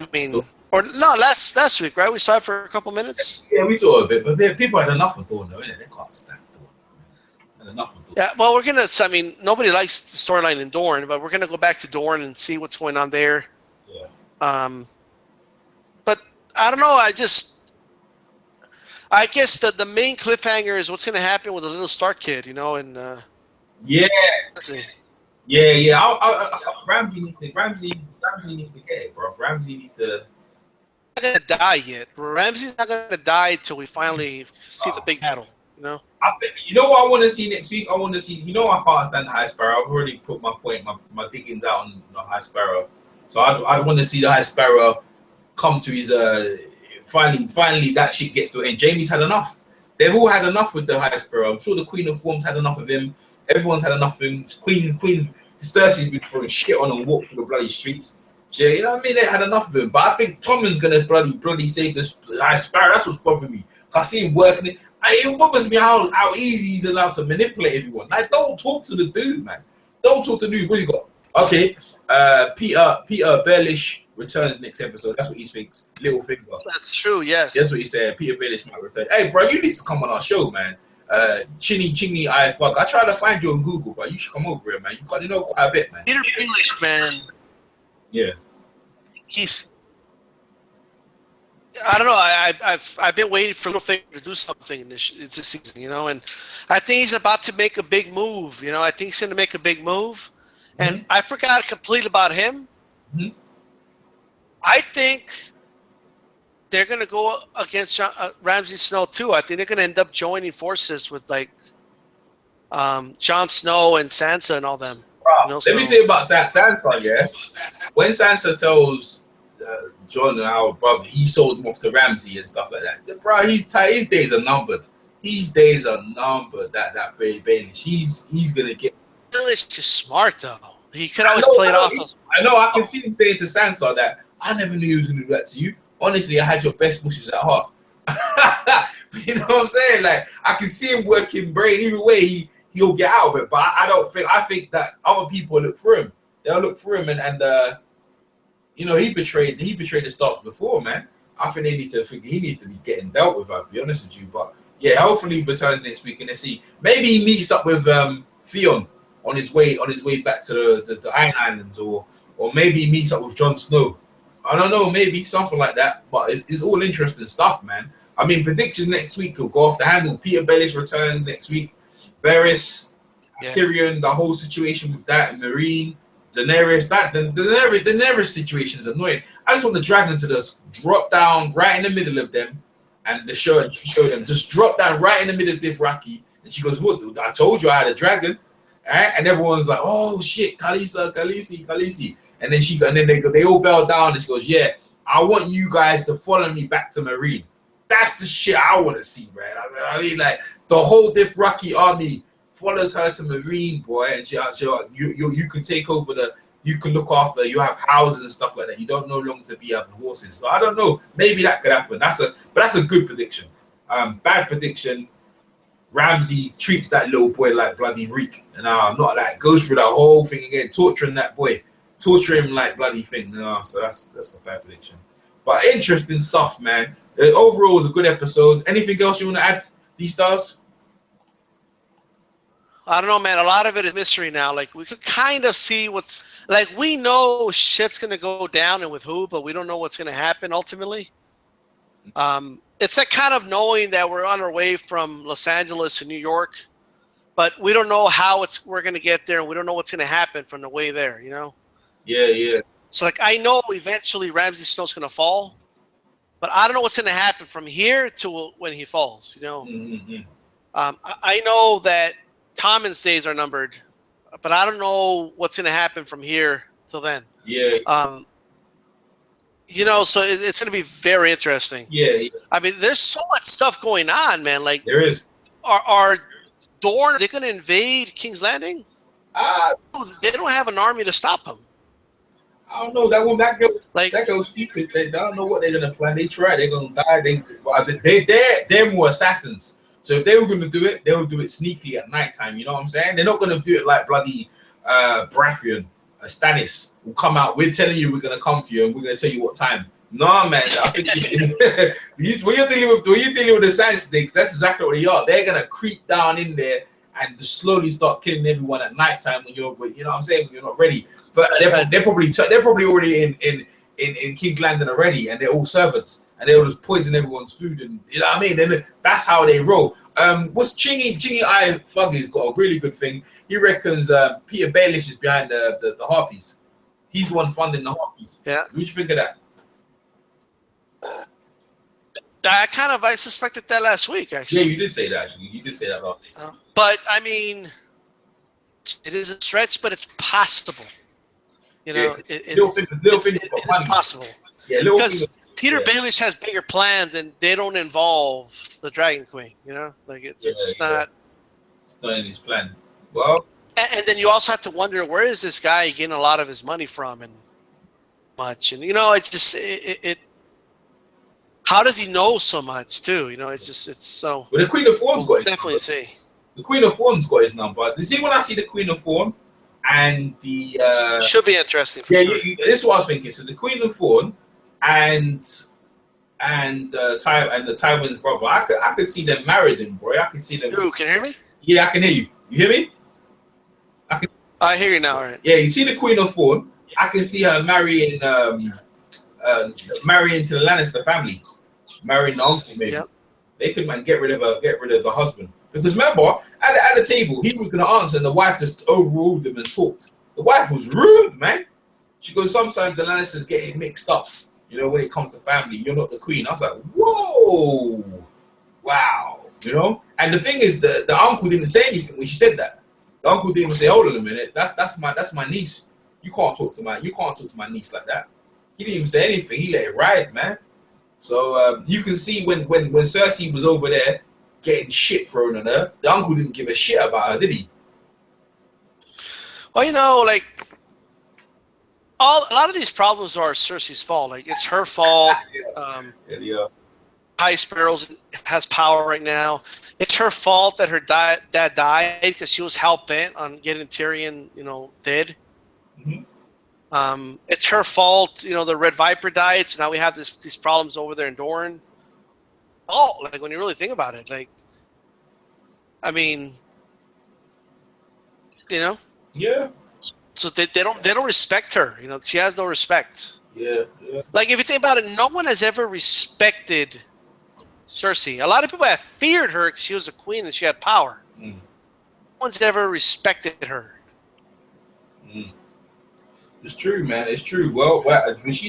I mean, or no, last week, right? We saw it for a couple minutes.
Yeah, we saw a bit, but people had enough of Dorne, though, innit? They can't stand Dorne. Had enough of Dorne.
Yeah, well, we're gonna. I mean, nobody likes the storyline in Dorne, but we're gonna go back to Dorne and see what's going on there.
Yeah.
But I don't know. I guess the main cliffhanger is what's going to happen with the little Stark kid, and
yeah, yeah. Ramsay needs to get it, bro. Ramsay needs to.
Not going to die yet. Ramsay's not going to die till we finally see the big battle.
I think, what I want to see next week. I want to see. I can't stand the High Sparrow. I've already put my point, my diggings out on the High Sparrow. So I want to see the High Sparrow come to his finally that shit gets to an end. Jamie's had enough. They've all had enough with the High Sparrow. I'm sure the Queen of Worms had enough of him. Everyone's had enough of him. Queen Cersei's been throwing shit on and walk through the bloody streets. You know what I mean? They had enough of him. But I think Tommen's gonna bloody save this High Sparrow. That's what's bothering me. I see him working it. It bothers me how easy he's allowed to manipulate everyone. Like, don't talk to the dude, man. Don't talk to the dude. What you got? Okay. Peter Baelish returns next episode. That's what he thinks. Little finger.
That's true. Yes.
That's what he said. Peter Baelish might return. Hey, bro, you need to come on our show, man. Chinny, I fuck. I tried to find you on Google, but you should come over here, man. You got to know quite a bit, man.
Peter Baelish, man.
Yeah.
I don't know. I've been waiting for Littlefinger to do something this season, and I think he's about to make a big move. I think he's going to make a big move, and I forgot completely about him. I think they're going to go against Ramsay Snow too. I think they're going to end up joining forces with Jon Snow and Sansa and all them.
Let me say about Sansa. Yeah, when Sansa tells Jon, our brother, he sold him off to Ramsay and stuff like that. Bro, his days are numbered. His days are numbered. That Baelish, he's gonna get.
Baelish is smart though. He could always play it off.
I know. I can see him saying to Sansa that I never knew he was gonna do that to you. Honestly, I had your best wishes at heart. You know what I'm saying? Like, I can see him working brain. Either way, he'll get out of it. But I think that other people look for him. They'll look for him, and he betrayed the Starks before, man. I think he needs to be getting dealt with. I'll be honest with you, but yeah, hopefully he returns next week and let's see. Maybe he meets up with Theon on his way back to the Iron Islands, or maybe he meets up with Jon Snow. I don't know, maybe something like that. But it's all interesting stuff, man. I mean, predictions next week will go off the handle. Peter Baelish returns next week. Varys, Tyrion, the whole situation with that, Marine. Daenerys, the Daenerys situation is annoying. I just want the dragon to just drop down right in the middle of them, and show them just drop down right in the middle of Dothraki. And she goes, "What? I told you I had a dragon." Right? And everyone's like, "Oh shit, Khaleesi." And then they all bow down, and she goes, "Yeah, I want you guys to follow me back to Marine." That's the shit I want to see, man. I mean, like, the whole Dothraki army follows her to Marine, boy, and you can take over you can look after, you have houses and stuff like that. You don't no longer to be having horses. But I don't know, maybe that could happen. That's a good prediction. Bad prediction. Ramsay treats that little boy like bloody reek, and not like goes through that whole thing again, torturing that boy, torture him like bloody thing. So that's a bad prediction. But interesting stuff, man. Overall, it was a good episode. Anything else you want to add, these stars?
I don't know, man. A lot of it is mystery now. Like, we could kind of see we know shit's going to go down and with who, but we don't know what's going to happen ultimately. It's that kind of knowing that we're on our way from Los Angeles to New York, but we don't know how we're going to get there, and we don't know what's going to happen from the way there.
Yeah.
So like I know eventually Ramsay Snow's going to fall, but I don't know what's going to happen from here to when he falls.
Mm-hmm.
I know that Tommen's days are numbered, but I don't know what's going to happen from here till then.
Yeah.
So it's going to be very interesting.
Yeah.
I mean, there's so much stuff going on, man. Like
There is.
Are Dorne, they're going to invade King's Landing? They don't have an army to stop them.
I don't know. That goes stupid. They don't know what they're gonna plan. They try. They're gonna die. They're more assassins. So if they were gonna do it, they would do it sneakily at nighttime. You know what I'm saying? They're not gonna do it like bloody Baratheon, Stannis will come out. We're telling you we're gonna come for you, and we're gonna tell you what time. Nah, man. I think when you're dealing with the sand snakes, that's exactly what they are. They're gonna creep down in there and just slowly start killing everyone at nighttime when you know what I'm saying, when you're not ready. But they're probably already in King's Landing already, and they're all servants, and they'll just poison everyone's food, and you know what I mean. Then that's how they roll. What's Chingy Eye Fuggy's got a really good thing. He reckons Peter Baelish is behind the Harpies. He's the one funding the Harpies.
Yeah.
What do you think of that?
I suspected that last week, actually.
Yeah, you did say that. Actually, you did say that last week.
But I mean, it is a stretch, but it's possible. It is possible.
Yeah,
because Peter Baelish has bigger plans, and they don't involve the Dragon Queen. It's just not.
It's not in his plan. Well,
and then you also have to wonder, where is this guy getting a lot of his money from, and much, and it's just it. How does he know so much too? It's so.
Well, the Queen of Thorns got his
definitely
number.
See.
The Queen of Thorns got his number. You see, when I see the Queen of Thorn and the
should be interesting. For sure.
This is what I was thinking. So the Queen of Thorn and the Tywin's brother, I could see them married, bro. I could see them.
Ooh, can you hear me?
Yeah, I can hear you. You hear me?
I hear you now. All right.
Yeah, you see the Queen of Thorn. I can see her marrying into the Lannister family, marrying the uncle maybe. Yep. They could get rid of the husband, because remember at the table he was going to answer, and the wife just overruled him and talked. The wife was rude, man. She goes, sometimes the Lannisters get it mixed up, when it comes to family. You're not the queen. I was like, whoa, wow, And the thing is, the uncle didn't say anything when she said that. The uncle didn't even say, hold on a minute, that's my niece. You can't talk to my niece like that. He didn't even say anything. He let it ride, man. So you can see when Cersei was over there getting shit thrown on her, the uncle didn't give a shit about her, did he?
Well, a lot of these problems are Cersei's fault. Like, it's her fault. High Sparrows has power right now. It's her fault that her dad died, because she was hell bent on getting Tyrion, dead.
Mm-hmm.
It's her fault, the Red Viper died, so now we have these problems over there in Dorne. Oh, like, when you really think about it, like, I mean,
Yeah.
So they don't respect her. She has no respect.
Yeah.
Like, if you think about it, no one has ever respected Cersei. A lot of people have feared her because she was a queen and she had power. No one's ever respected her.
It's true, man. It's true. Well, this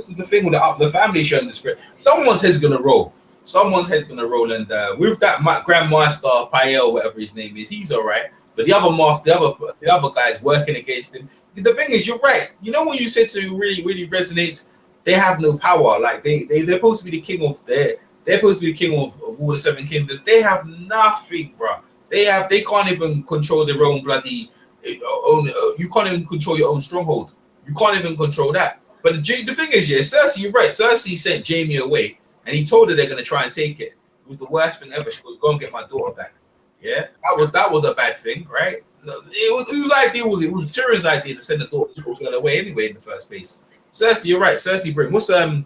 is the thing with the family showing the script. Someone's head's gonna roll. And with that Grandmaster Pael, whatever his name is, he's all right. But the other guys working against him. The thing is, you're right. When you said to really, really resonates, they have no power. Like they're supposed to be the king of they're supposed to be the king of all the seven kingdoms. They have nothing, bro. They can't even control their own bloody. You can't even control your own stronghold. You can't even control that. But the thing is, Cersei, you're right. Cersei sent Jaime away, and he told her they're gonna try and take it. It was the worst thing ever. She goes, "Go and get my daughter back." Yeah, that was a bad thing, right? No, it was Tyrion's idea to send the daughter away anyway in the first place. Cersei, you're right. Cersei, bring what's
Yeah,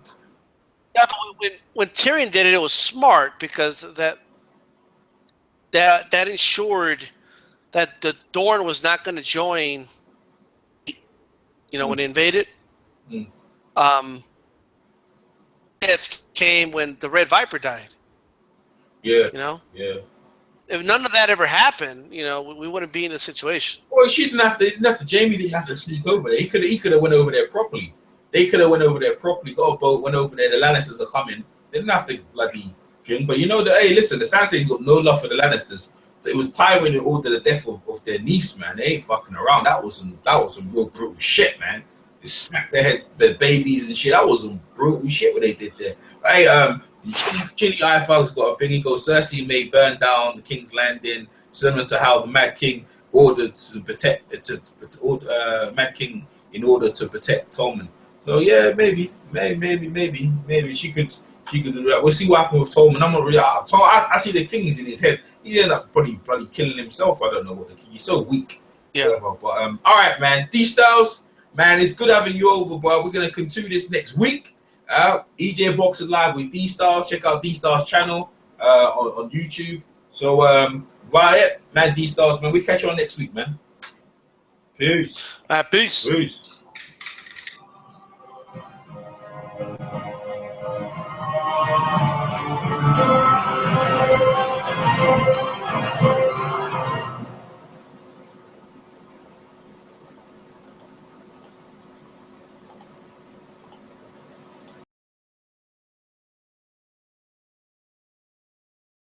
but when Tyrion did it, it was smart, because that ensured that the Dorne was not going to join, when they invaded. Death came when the Red Viper died.
Yeah.
Yeah. if none of that ever happened, you know, we wouldn't be in this situation.
Well, she didn't have to. Jamie didn't have to sneak over there. He could have went over there properly. They could have went over there properly. Got a boat, went over there. The Lannisters are coming. They didn't have to bloody drink. But you know that. Hey, listen, the Sansay's got no love for the Lannisters. So it was Tywin who ordered the death of their niece, man. They ain't fucking around. That was some real brutal shit, man. They smacked their babies and shit. That was some brutal shit what they did there. Hey, Chili Ironfog's got a thing. He goes, Cersei may burn down the King's Landing, similar to how the Mad King ordered to protect Mad King in order to protect Tommen. So yeah, maybe she could do that. We'll see what happens with Tommen. I'm not really. I see the king is in his head. He ended up probably killing himself. I don't know what the king. He's so weak.
Yeah.
Whatever. But all right, man. D Styles, man, it's good having you over, bro. We're gonna continue this next week. EJ Boxing Live with D Styles. Check out D Styles channel on YouTube. So right, man, D Styles, man. We catch you on next week, man. Peace.
Peace.
Peace.